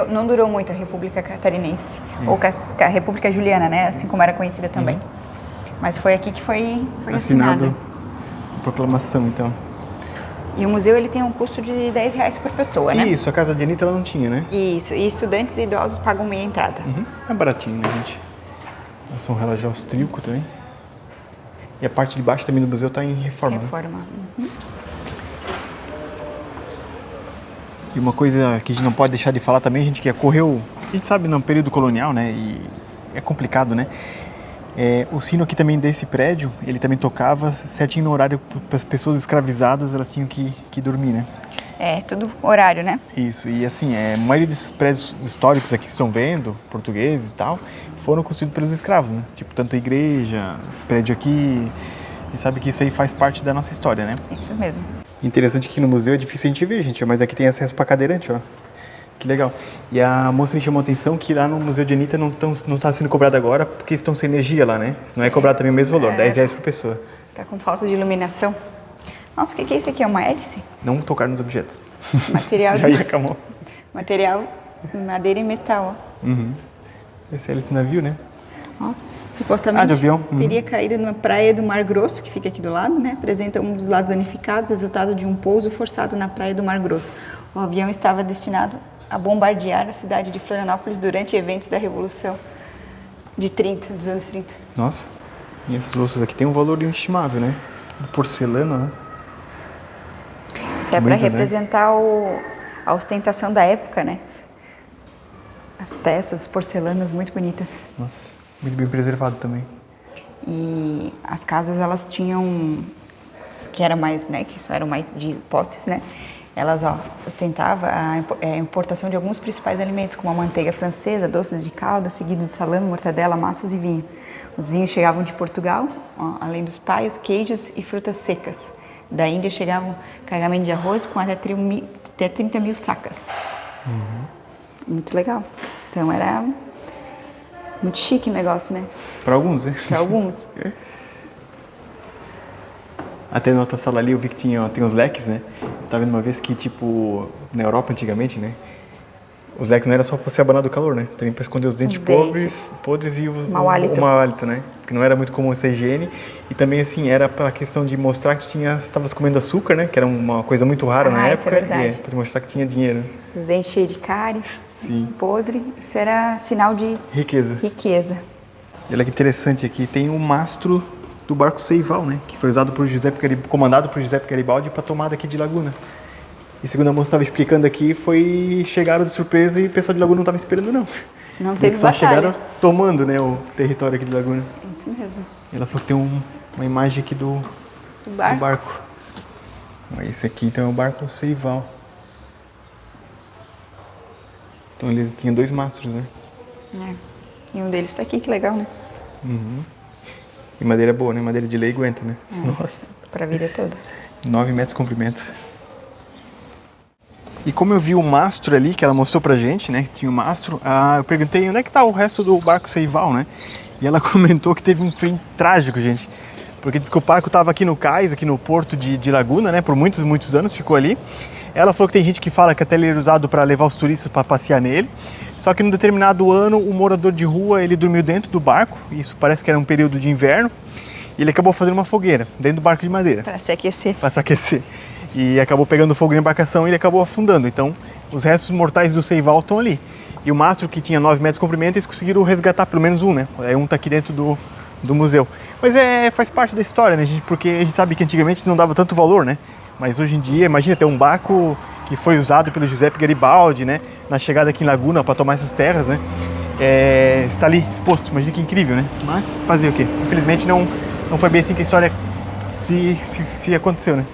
Não durou muito a República Catarinense. Isso. Ou a República Juliana, né? Assim como era conhecida também. Mas foi aqui que foi assinado. A proclamação, então. E o museu ele tem um custo de R$10 por pessoa, né? Isso, a casa de Anitta ela não tinha, né? Isso, e estudantes e idosos pagam meia entrada. É baratinho, né, gente? Nossa, um relógio austríaco também. E a parte de baixo também do museu está em reforma. E uma coisa que a gente não pode deixar de falar também, gente, que ocorreu, a gente sabe, no período colonial, né? E é complicado, né? O sino aqui também desse prédio, ele também tocava certinho no horário para as pessoas escravizadas, elas tinham que dormir, né? Tudo horário, né? Isso, e assim, a maioria desses prédios históricos aqui que estão vendo, portugueses e tal, foram construídos pelos escravos, né? Tipo, tanto a igreja, esse prédio aqui, e sabe que isso aí faz parte da nossa história, né? Isso mesmo. Interessante que no museu é difícil a gente ver, gente, mas aqui tem acesso para cadeirante, ó. Que legal. E a moça me chamou a atenção que lá no Museu de Anitta não está sendo cobrado agora porque estão sem energia lá, né? Não é cobrado também o mesmo valor, R$10 por pessoa. Tá com falta de iluminação. Nossa, o que é isso aqui? É uma hélice? Não tocar nos objetos. Material Já ia, acabou. Material, madeira e metal, ó. Esse é esse navio, né? Ó, supostamente de avião. teria caído na praia do Mar Grosso, que fica aqui do lado, né? Apresenta um dos lados danificados, resultado de um pouso forçado na praia do Mar Grosso. O avião estava destinado a bombardear a cidade de Florianópolis durante eventos da Revolução dos anos 30. Nossa, e essas louças aqui tem um valor inestimável, né? Porcelana, né? Isso é para representar a ostentação da época, né? As peças, as porcelanas muito bonitas. Nossa, muito bem preservado também. E as casas, elas tinham, que era mais, né, que só eram mais de posses, né? Elas, ostentavam a importação de alguns principais alimentos, como a manteiga francesa, doces de calda, seguido de salame, mortadela, massas e vinho. Os vinhos chegavam de Portugal, além dos paios, queijos e frutas secas. Da Índia chegavam carregamento de arroz com até 30 mil sacas. Muito legal. Então era muito chique o negócio, né? Para alguns, né? Para alguns. Até na outra sala ali eu vi que tem uns leques, né? Eu tava vendo uma vez que, tipo, na Europa antigamente, né? Os leques não era só pra se abanar do calor, né? Também pra esconder os dentes podres e o mau hálito, né? Porque não era muito comum essa higiene. E também, assim, era pra questão de mostrar que tu estavas comendo açúcar, né? Que era uma coisa muito rara na época. Isso é verdade. Pra mostrar que tinha dinheiro. Os dentes cheios de cárie, sim, podre. Isso era sinal de riqueza. Olha que interessante aqui, tem um mastro do barco Seival, né? Que foi usado por comandado por Giuseppe Garibaldi para tomada aqui de Laguna. E segundo a moça estava explicando aqui, chegaram de surpresa e o pessoal de Laguna não estava esperando, não. Não teve só batalha. Chegaram tomando, né, o território aqui de Laguna. Isso mesmo. E ela falou que tem uma imagem aqui do barco. Esse aqui então é o barco Seival. Então ele tinha 2 mastros, né? E um deles está aqui, que legal, né? E madeira boa, né? Madeira de lei aguenta, né? Nossa. Para a vida toda. 9 metros de comprimento. E como eu vi o mastro ali, que ela mostrou pra gente, né? Tinha o mastro, eu perguntei onde é que tá o resto do barco Seival, né? E ela comentou que teve um fim trágico, gente. Porque diz que o barco estava aqui no cais, aqui no porto de Laguna, né? Por muitos, muitos anos ficou ali. Ela falou que tem gente que fala que até ele era usado para levar os turistas para passear nele. Só que num determinado ano, um morador de rua, ele dormiu dentro do barco. Isso parece que era um período de inverno. E ele acabou fazendo uma fogueira dentro do barco de madeira. Para se aquecer. Para se aquecer. E acabou pegando fogo na embarcação e ele acabou afundando. Então, os restos mortais do Seival estão ali. E o mastro, que tinha 9 metros de comprimento, eles conseguiram resgatar pelo menos um, né? Aí um tá aqui dentro do museu. Mas faz parte da história, né, gente? Porque a gente sabe que antigamente não dava tanto valor, né? Mas hoje em dia, imagina ter um barco que foi usado pelo Giuseppe Garibaldi, né? Na chegada aqui em Laguna para tomar essas terras, né? Está ali exposto, imagina que incrível, né? Mas fazer o quê? Infelizmente não foi bem assim que a história se aconteceu, né?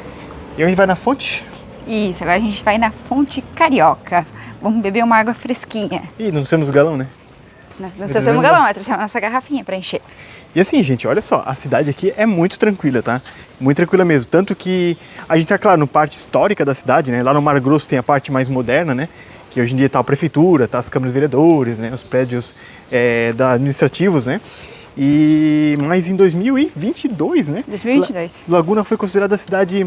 E a gente vai na fonte? Isso, agora a gente vai na fonte Carioca. Vamos beber uma água fresquinha. Ih, não trouxemos galão, né? Não trouxemos galão, mas trouxemos a nossa garrafinha para encher. E assim, gente, olha só, a cidade aqui é muito tranquila, tá? Muito tranquila mesmo. Tanto que a gente tá, claro, na parte histórica da cidade, né? Lá no Mar Grosso tem a parte mais moderna, né? Que hoje em dia tá a prefeitura, tá as câmaras vereadores, né? Os prédios administrativos, né? Mas em 2022, né? 2022. Laguna foi considerada a cidade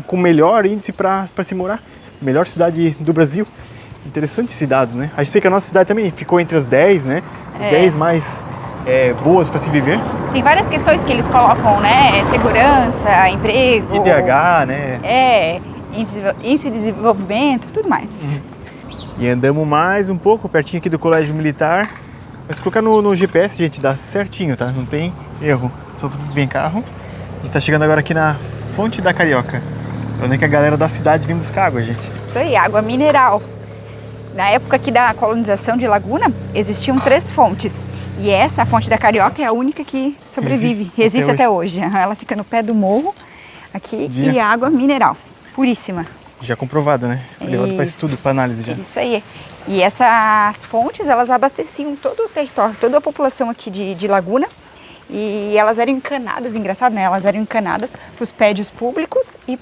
com melhor índice para se morar. Melhor cidade do Brasil. Interessante esse dado, né? A gente sei que a nossa cidade também ficou entre as 10, né? 10 mais boas para se viver. Tem várias questões que eles colocam, né? Segurança, emprego. IDH, né? Índice de desenvolvimento, tudo mais. E andamos mais um pouco, pertinho aqui do Colégio Militar. Mas colocar no GPS, gente, dá certinho, tá? Não tem erro. Só vem carro. A gente tá chegando agora aqui na Fonte da Carioca. Onde é que a galera da cidade vem buscar água, gente. Isso aí, água mineral. Na época aqui da colonização de Laguna, existiam 3 fontes. E essa, a Fonte da Carioca, é a única que sobrevive, resiste até hoje. Ela fica no pé do morro, aqui, e água mineral, puríssima. Já comprovado, né? Foi levado para estudo, para análise já. Isso aí. E essas fontes, elas abasteciam todo o território, toda a população aqui de Laguna. E elas eram encanadas, engraçado, né? Elas eram encanadas para os prédios públicos e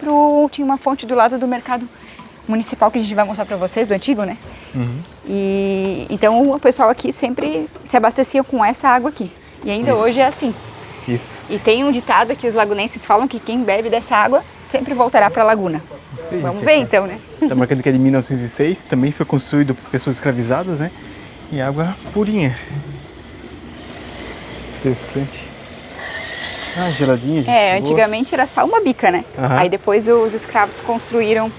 tinha uma fonte do lado do mercado municipal que a gente vai mostrar para vocês, do antigo, né? E então o pessoal aqui sempre se abastecia com essa água aqui. E ainda hoje é assim. Isso. E tem um ditado que os lagunenses falam que quem bebe dessa água sempre voltará para a Laguna. Sim, vamos ver então, né? Está marcando que é de 1906, também foi construído por pessoas escravizadas, né? E água purinha. Interessante. Ah, geladinha, gente. É, antigamente era só uma bica, né? Aham. Aí depois os escravos construíram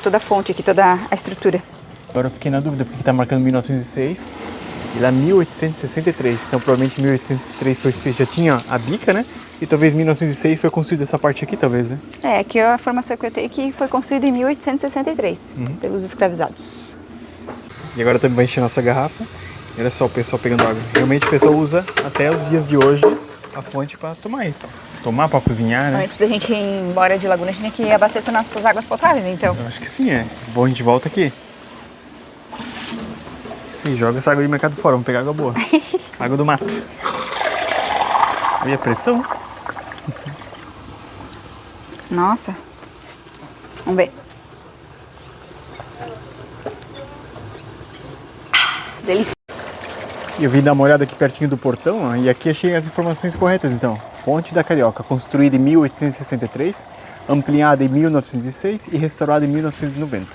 toda a fonte aqui, toda a estrutura. Agora eu fiquei na dúvida, porque tá marcando 1906 e lá 1863. Então provavelmente 1803 já tinha a bica, né? E talvez 1906 foi construída essa parte aqui, talvez, né? É, aqui a informação que eu tenho é que foi construída em 1863 pelos escravizados. E agora também vai encher nossa garrafa. E olha só o pessoal pegando água. Realmente o pessoal usa até os dias de hoje a fonte para tomar aí. Tomar para cozinhar, né? Antes da gente ir embora de Laguna, a gente tem que abastecer nossas águas potáveis, então. Eu acho que sim, é. Bom, a gente volta aqui. Sim, joga essa água de mercado fora, vamos pegar água boa. Água do mato. Olha a pressão. Nossa. Vamos ver. Delícia. E eu vim dar uma olhada aqui pertinho do portão, ó, e aqui achei as informações corretas, então. Fonte da Carioca, construída em 1863, ampliada em 1906 e restaurada em 1990.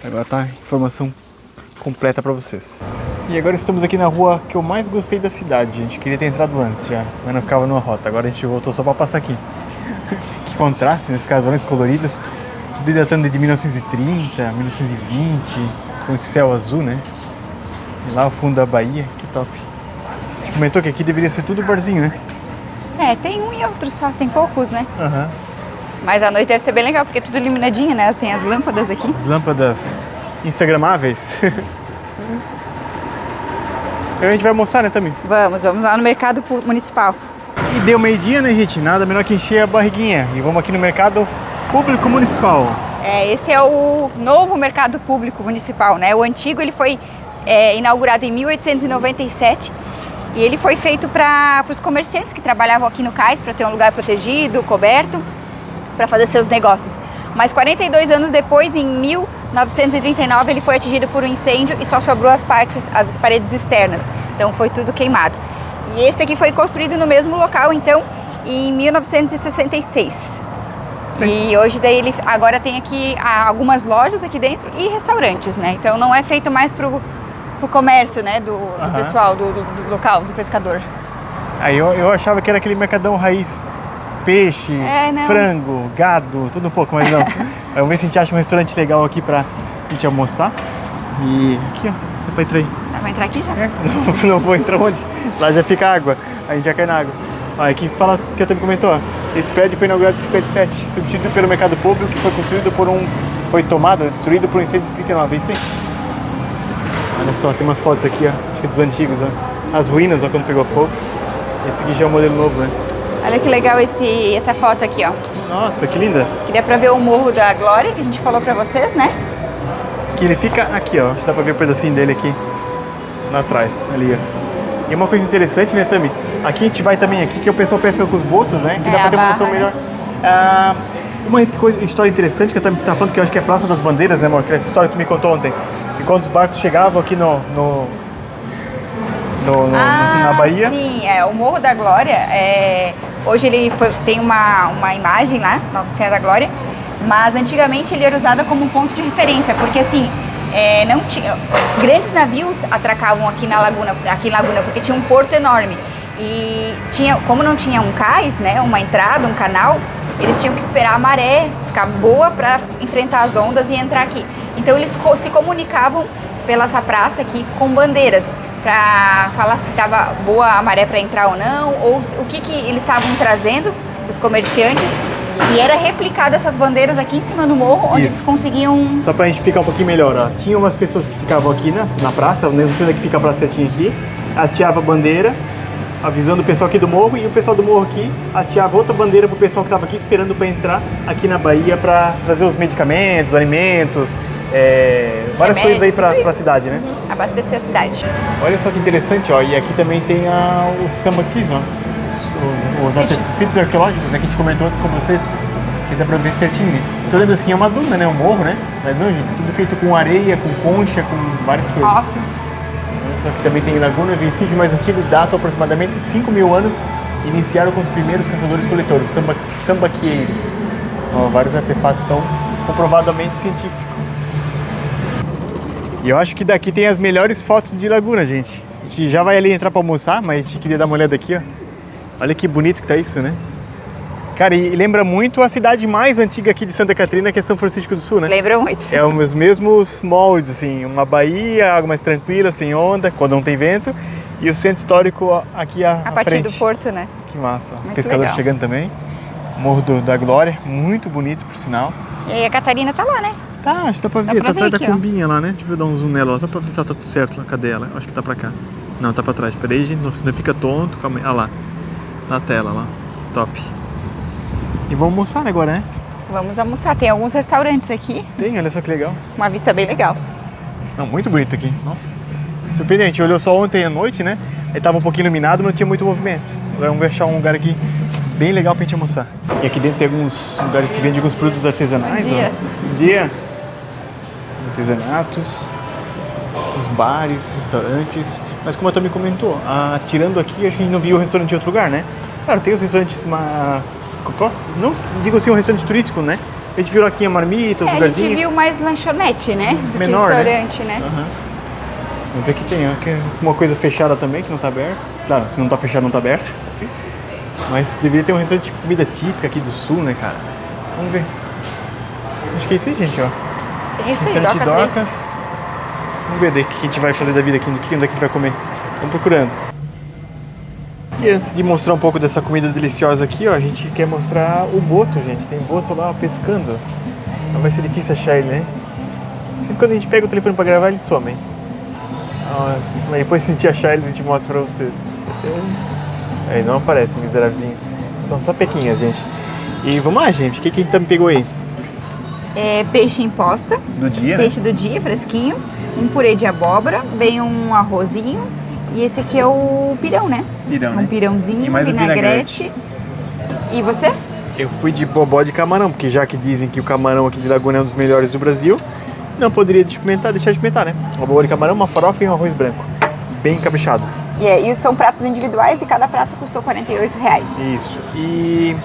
Agora tá a informação completa para vocês. E agora estamos aqui na rua que eu mais gostei da cidade, gente. Queria ter entrado antes já, mas não ficava numa rota. Agora a gente voltou só para passar aqui. Que contraste, nesses casarões coloridos, tudo datando de 1930, 1920, com esse céu azul, né? E lá ao fundo da Bahia, que top. A gente comentou que aqui deveria ser tudo barzinho, né? É, tem um e outro só, tem poucos, né? Aham. Mas a noite deve ser bem legal, porque é tudo iluminadinho, né? Tem as lâmpadas aqui. As lâmpadas instagramáveis. A gente vai almoçar, né, também? Vamos lá no mercado municipal. E deu meio-dia, né, gente? Nada melhor que encher a barriguinha. E vamos aqui no mercado público municipal. É, esse é o novo mercado público municipal, né? O antigo ele foi inaugurado em 1897 e ele foi feito para os comerciantes que trabalhavam aqui no cais, para ter um lugar protegido, coberto, para fazer seus negócios. Mas 42 anos depois, em 1939, ele foi atingido por um incêndio e só sobrou as paredes externas. Então foi tudo queimado. E esse aqui foi construído no mesmo local, então, em 1966. Sim. E hoje daí ele agora tem aqui algumas lojas aqui dentro e restaurantes, né? Então não é feito mais pro comércio, né, do pessoal, do local, do pescador. Aí eu achava que era aquele mercadão raiz. Peixe, frango, gado, tudo um pouco, mas não. Vamos ver se a gente acha um restaurante legal aqui pra gente almoçar. E aqui, ó, dá pra entrar aí. Dá pra entrar aqui já? É, não vou entrar onde? Lá já fica água, a gente já cai na água. Ó, aqui fala que eu também comentou, ó. Esse prédio foi inaugurado em 57, substituído pelo mercado público, que foi construído foi tomado, destruído por um incêndio de 39, é isso aí? Olha só, tem umas fotos aqui, ó, acho que dos antigos, ó. As ruínas, ó, quando pegou fogo. Esse aqui já é o modelo novo, né? Olha que legal essa foto aqui, ó. Nossa, que linda. Que dá pra ver o Morro da Glória, que a gente falou pra vocês, né? Que ele fica aqui, ó. Acho que dá pra ver um pedacinho dele aqui. Lá atrás, ali, ó. E uma coisa interessante, né, Tami? Aqui a gente vai também aqui, que o pessoal pesca com os botos, né? Que dá pra ter uma noção melhor. Uma história interessante que a Tami tá falando, que eu acho que é a Praça das Bandeiras, né, amor? Que é a história que tu me contou ontem. E quando os barcos chegavam aqui na Bahia. Sim, o Morro da Glória, hoje ele tem uma imagem lá, Nossa Senhora da Glória, mas antigamente ele era usado como um ponto de referência, porque assim, não tinha, grandes navios atracavam aqui na Laguna, porque tinha um porto enorme e como não tinha um cais, né, uma entrada, um canal, eles tinham que esperar a maré ficar boa para enfrentar as ondas e entrar aqui. Então eles se comunicavam pela essa praça aqui com bandeiras, para falar se estava boa a maré para entrar ou não, ou o que eles estavam trazendo, os comerciantes, e era replicado essas bandeiras aqui em cima do morro, onde eles conseguiam... Só para a gente explicar um pouquinho melhor, ó. Tinha umas pessoas que ficavam aqui na praça, não sei onde é que fica a praça certinha aqui, hasteava a bandeira, avisando o pessoal aqui do morro, e o pessoal do morro aqui hasteava outra bandeira pro pessoal que estava aqui esperando para entrar aqui na Bahia para trazer os medicamentos, alimentos, várias coisas aí para a cidade, né? Abastecer a cidade. Olha só que interessante, ó, e aqui também tem os sambaquis, ó, os sítios arqueológicos, né, que a gente comentou antes com vocês, que dá pra ver certinho. Tô olhando assim, é uma duna, né, um morro, né, mas não, gente, tudo feito com areia, com concha, com várias coisas. Ossos. Só que também tem laguna, vestígios mais antigos, datam aproximadamente 5 mil anos, e iniciaram com os primeiros caçadores-coletores, sambaqueiros. Ó, vários artefatos estão comprovadamente científicos. E eu acho que daqui tem as melhores fotos de Laguna, gente. A gente já vai ali entrar pra almoçar, mas a gente queria dar uma olhada aqui, ó. Olha que bonito que tá isso, né? Cara, e lembra muito a cidade mais antiga aqui de Santa Catarina, que é São Francisco do Sul, né? Lembra muito. É os mesmos moldes, assim, uma baía, água mais tranquila, sem onda, quando não tem vento. E o centro histórico aqui à partir frente. do porto, né? Que massa. Os Muito pescadores legal. chegando também. Morro da Glória, muito bonito, por sinal. E aí a Catarina tá lá, né? Tá, acho que dá pra ver, pra tá ver atrás da aqui, ó. combinha lá, né? Deixa eu dar um zoom nela, ó, só pra ver se ela tá tudo certo lá. Cadê ela? Acho que tá pra cá. Não, tá pra trás. Peraí, gente, não fica tonto. Calma aí. Ah lá, na tela lá. Top. E vamos almoçar né, agora, né? Vamos almoçar. Tem alguns restaurantes aqui. Tem, olha só que legal. Uma vista bem legal. Não, muito bonito aqui, nossa. Surpreendente, a gente olhou só ontem à noite, né? Aí tava um pouquinho iluminado, mas não tinha muito movimento. Agora vamos achar um lugar aqui bem legal pra gente almoçar. E aqui dentro tem alguns lugares que vendem alguns produtos artesanais. Bom dia. Ó. Bom dia. Artesanatos, os bares, restaurantes. Mas como a Tami comentou, tirando aqui, acho que a gente não viu o restaurante em outro lugar, né? Claro, tem os restaurantes, não digo assim um restaurante turístico, né? A gente viu aqui a marmita, os A gente lugarzinhos. viu mais lanchonete, né? Do Menor, que restaurante, né? Aham. Mas aqui tem uma coisa fechada também, que não tá aberta. Claro, se não tá fechado, não tá aberto. Mas deveria ter um restaurante de comida típica aqui do sul, né, cara? Vamos ver. Acho que é isso aí, gente, ó. Tem esse aí, Restaurante Doca 3. Docas. Vamos ver daí o que a gente vai fazer da vida aqui, onde é que a gente vai comer. Vamos procurando. E antes de mostrar um pouco dessa comida deliciosa aqui, ó, a gente quer mostrar o boto, gente. Tem boto lá pescando. Não vai ser difícil achar ele, né? Sempre quando a gente pega o telefone pra gravar, eles somem. Nossa, mas depois se a gente achar ele, a gente mostra pra vocês. Aí não aparecem, miserávelzinhos. São só pequinhas, gente. E vamos lá, gente. O que a gente também pegou aí? É peixe em posta. Do dia, Peixe do dia, fresquinho. Um purê de abóbora. Vem um arrozinho. E esse aqui é o pirão, né? Pirão, Um né? pirãozinho, E mais o vinagrete. E você? Eu fui de bobó de camarão, porque já que dizem que o camarão aqui de Laguna é um dos melhores do Brasil, não poderia deixar de experimentar, né? Uma bobó de camarão, uma farofa e um arroz branco. Bem caprichado. E são pratos individuais e cada prato custou R$48. Isso. E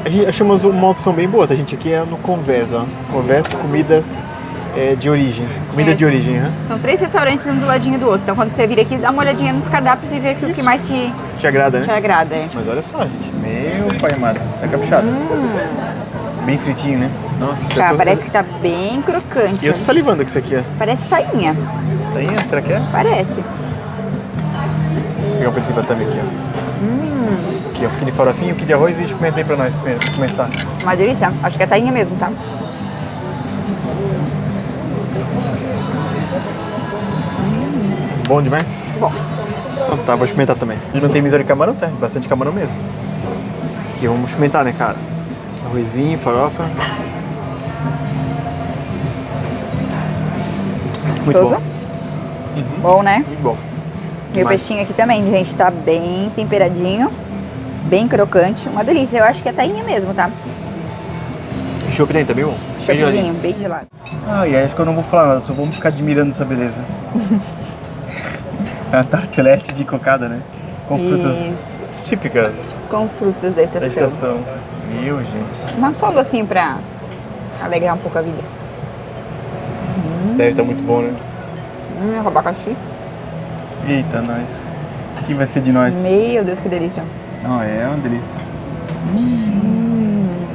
a gente achamos uma opção bem boa, tá, gente? Aqui é no Convés, ó. Convés Comidas de Origem. Comida de origem, né? São 3 restaurantes um do ladinho do outro. Então quando você vir aqui, dá uma olhadinha nos cardápios e vê que o que mais te agrada, né? agrada. É. Mas olha só, gente. Meu pai amado. Tá caprichado. Bem fritinho, né? Nossa, Tá, parece que tá bem crocante. E eu tô salivando com isso aqui, ó. Parece tainha. Tainha? Será que é? Parece. Vou pegar um pedacinho também aqui, ó. Aqui, ó. Um pouquinho de farofinha, um pouquinho de arroz e experimenta aí pra nós primeiro, pra começar. Uma delícia. Acho que é tainha mesmo, tá? Bom demais? Bom. Então tá, vou experimentar também. Não tem miséria de camarão, tá? Bastante camarão mesmo. Aqui, vamos experimentar, né, cara? Arrozinho, farofa. Muito Gostoso? bom. Bom, né? Muito bom. E o Demais. peixinho aqui também, gente, tá bem temperadinho, bem crocante. Uma delícia. Eu acho que é tainha mesmo, tá? E chopp dentro, tá bem bom? Bem geladinho. Choppzinho, bem gelado. Ai, acho que eu não vou falar nada, só vou ficar admirando essa beleza. É uma tartelete de cocada, né? Com frutas Isso. típicas Com frutas da da estação. estação. Meu, gente. Mas só docinho pra alegrar um pouco a vida. Deve estar muito bom, né? Com abacaxi. Eita, nós. O que vai ser de nós? Meu Deus, que delícia. Não, é uma delícia.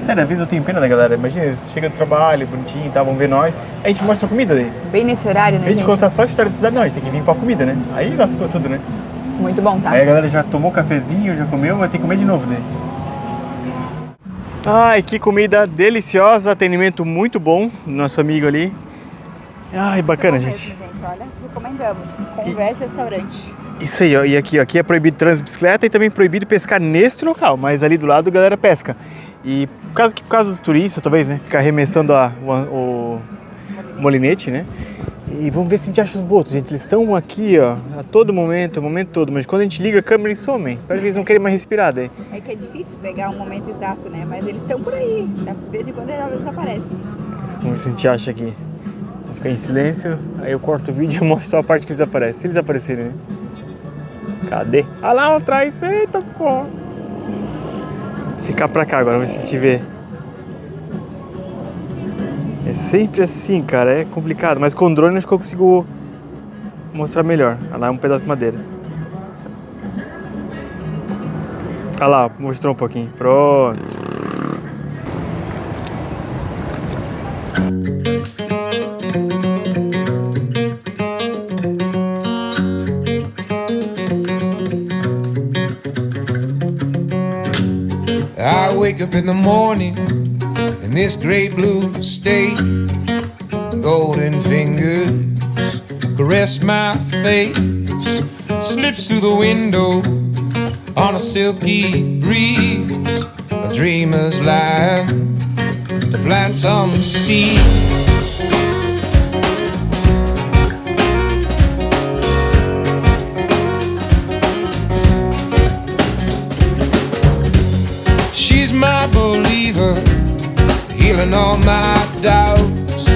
Sério, às vezes eu tenho pena da galera. Imagina, eles chegam do trabalho, bonitinho e tal, vão ver nós. Aí a gente mostra a comida daí. Bem nesse horário, né, A gente gente? conta só a história da cidade, não. A gente tem que vir pra comida, né? Aí lascou tudo, né? Muito bom, tá? Aí a galera já tomou cafezinho, já comeu, vai ter que comer de novo, né? Ai, que comida deliciosa, atendimento muito bom do nosso amigo ali. Ai, bacana, gente. Olha, recomendamos. Conversa Restaurante. Isso aí, ó. E aqui é proibido trânsito de bicicleta e também proibido pescar neste local, mas ali do lado a galera pesca. E por causa do turista, talvez, né? Ficar arremessando o molinete, né? E vamos ver se a gente acha os botos, gente. Eles estão aqui, ó, a todo momento, o momento todo. Mas quando a gente liga a câmera, eles somem. Parece que eles não querem mais respirar daí. É que é difícil pegar um momento exato, né? Mas eles estão por aí. De vez em quando eles aparecem. Vamos ver se a gente acha aqui. Vou ficar em silêncio, aí eu corto o vídeo e mostro só a parte que eles aparecem. Se eles aparecerem, né? Cadê? Ah lá, um atrás. Eita, pô. Ficar pra cá agora, vamos ver se a gente vê. É sempre assim, cara, é complicado. Mas com o drone acho que eu consigo mostrar melhor. Olha lá, um pedaço de madeira. Olha lá, mostrou um pouquinho. Pronto. I wake up in the morning in this great blue state. Golden fingers caress my face. Slips through the window on a silky breeze. A dreamer's land to plant some seeds. She's my believer, healing all my doubts.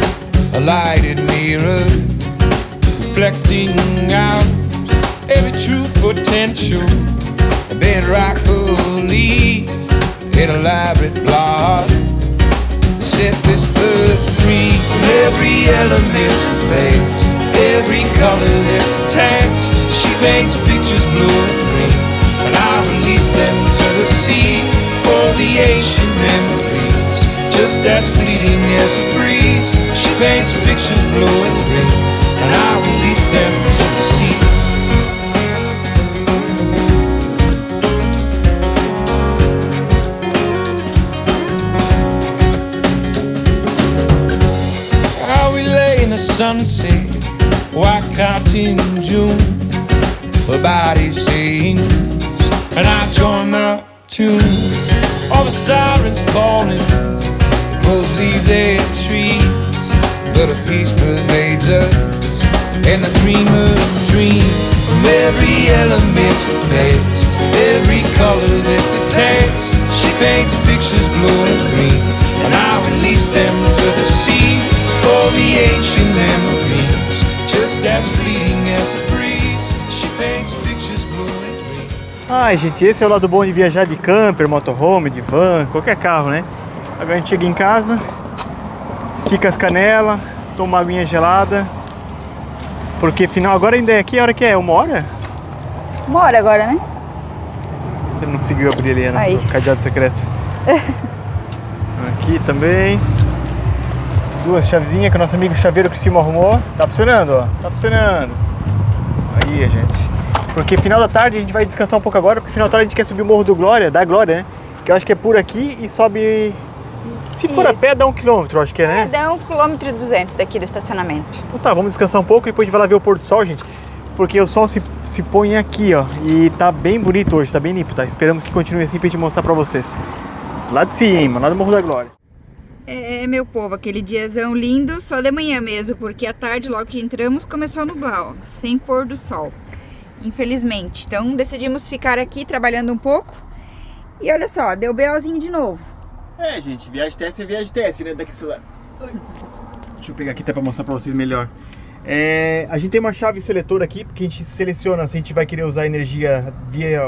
A lighted mirror, reflecting out every true potential. A bedrock belief, an elaborate plot to set this bird free. From every element faced, every color that's attached. She paints pictures blue and green, and I release them to the sea. For the ancient memories, just as fleeting as a breeze. She paints pictures blue and green, and I release them to the sea. How we lay in the sunset, white cotton June. Her body sings, and I join the tune. All the sirens calling, the crows leave their trees, but a peace pervades us, and the dreamers dream. From every element affects, every color that's attached. She paints pictures blue and green, and I release them to the sea. For the ancient memories, just as fleeting as a breeze. She paints pictures blue and green. Ai, gente, esse é o lado bom de viajar de camper, motorhome, de van, qualquer carro, né? Agora a gente chega em casa, estica as canelas, toma uma aguinha gelada. Porque afinal, agora ainda é aqui, a hora que é? 1h? 1h agora, né? Você não conseguiu abrir ali, nosso cadeado secreto. Aqui também. 2 chavezinhas que o nosso amigo chaveiro Criciúma arrumou. Tá funcionando, ó. Tá funcionando. Aí, gente. Porque final da tarde a gente vai descansar um pouco agora, porque final da tarde a gente quer subir o Morro da Glória, né? Que eu acho que é por aqui e sobe... Se for a pé, dá 1 km, acho que é, né? Dá 1,2 km daqui do estacionamento. Então tá, vamos descansar um pouco e depois a gente vai lá ver o pôr do sol, gente. Porque o sol se põe aqui, ó. E tá bem bonito hoje, tá bem limpo, tá? Esperamos que continue assim pra gente mostrar pra vocês. Lá de cima, lá do Morro da Glória. É, meu povo, aquele diazão lindo só de manhã mesmo, porque à tarde, logo que entramos, começou a nublar, ó, sem pôr do sol. Infelizmente. Então decidimos ficar aqui trabalhando um pouco. E olha só, deu BOzinho de novo. É, gente, viagem teste é viagem teste, né? Daqui celular. Deixa eu pegar aqui até pra mostrar pra vocês melhor. A gente tem uma chave seletora aqui, porque a gente seleciona se a gente vai querer usar energia via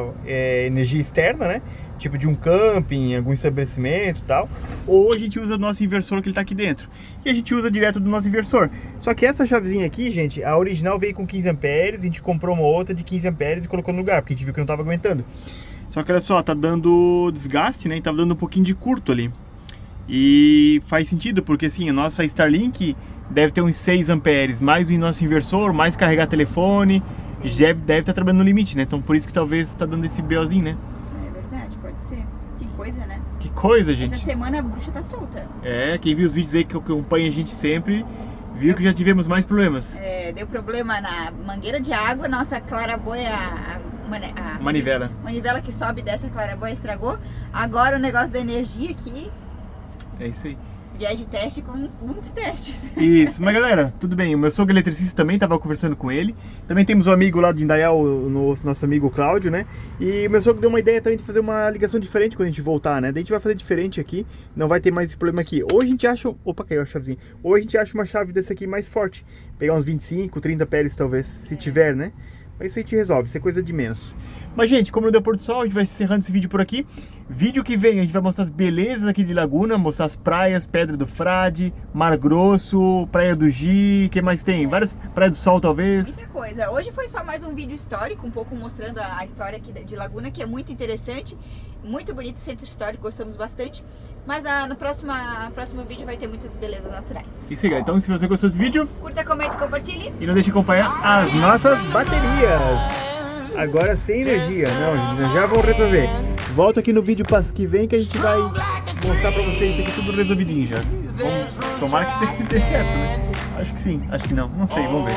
energia externa, né? Tipo de um camping, algum estabelecimento e tal. Ou a gente usa o nosso inversor que ele tá aqui dentro. E a gente usa direto do nosso inversor. Só que essa chavezinha aqui, gente, a original veio com 15 amperes, a gente comprou uma outra de 15 amperes e colocou no lugar, porque a gente viu que não tava aguentando. Só que olha só, tá dando desgaste, né? E tava dando um pouquinho de curto ali. E faz sentido, porque assim, a nossa Starlink deve ter uns 6 amperes, mais o nosso inversor, mais carregar telefone. Deve estar trabalhando no limite, né? Então por isso que talvez tá dando esse BOzinho, né? Pode ser. Que coisa, né? Que coisa, gente. Essa semana a bruxa tá solta. Quem viu os vídeos aí que acompanha a gente sempre, viu que já tivemos mais problemas. Deu problema na mangueira de água, nossa claraboia, a manivela que sobe dessa claraboia estragou. Agora o negócio da energia aqui. É isso aí. Viagem teste com muitos testes. Isso, mas galera, tudo bem. O meu sogro eletricista também, tava conversando com ele. Também temos um amigo lá de Indaial, o nosso amigo Cláudio, né? E o meu sogro deu uma ideia também de fazer uma ligação diferente quando a gente voltar, né? Daí a gente vai fazer diferente aqui, não vai ter mais esse problema aqui. Ou a gente acha... Opa, caiu a chavezinha. Ou a gente acha uma chave dessa aqui mais forte. Pegar uns 25, 30 amperes talvez, se tiver, né? Mas isso a gente resolve, isso é coisa de menos. Mas, gente, como não deu pôr do sol, a gente vai encerrando esse vídeo por aqui. Vídeo que vem, a gente vai mostrar as belezas aqui de Laguna, mostrar as praias, Pedra do Frade, Mar Grosso, Praia do Gi, o que mais tem? Várias, Praia do Sol, talvez. Muita coisa. Hoje foi só mais um vídeo histórico, um pouco mostrando a história aqui de Laguna, que é muito interessante. Muito bonito o centro histórico, gostamos bastante. Mas no próximo vídeo vai ter muitas belezas naturais. Isso aí, então se você gostou desse vídeo, Curta, comente, compartilhe. e não deixe de acompanhar as nossas baterias. Agora sem energia, não, nós já vamos resolver. Volta aqui no vídeo que vem que a gente vai mostrar pra vocês isso aqui tudo resolvidinho já. Vamos tomar que dê certo, né? Acho que sim, acho que não sei, vamos ver.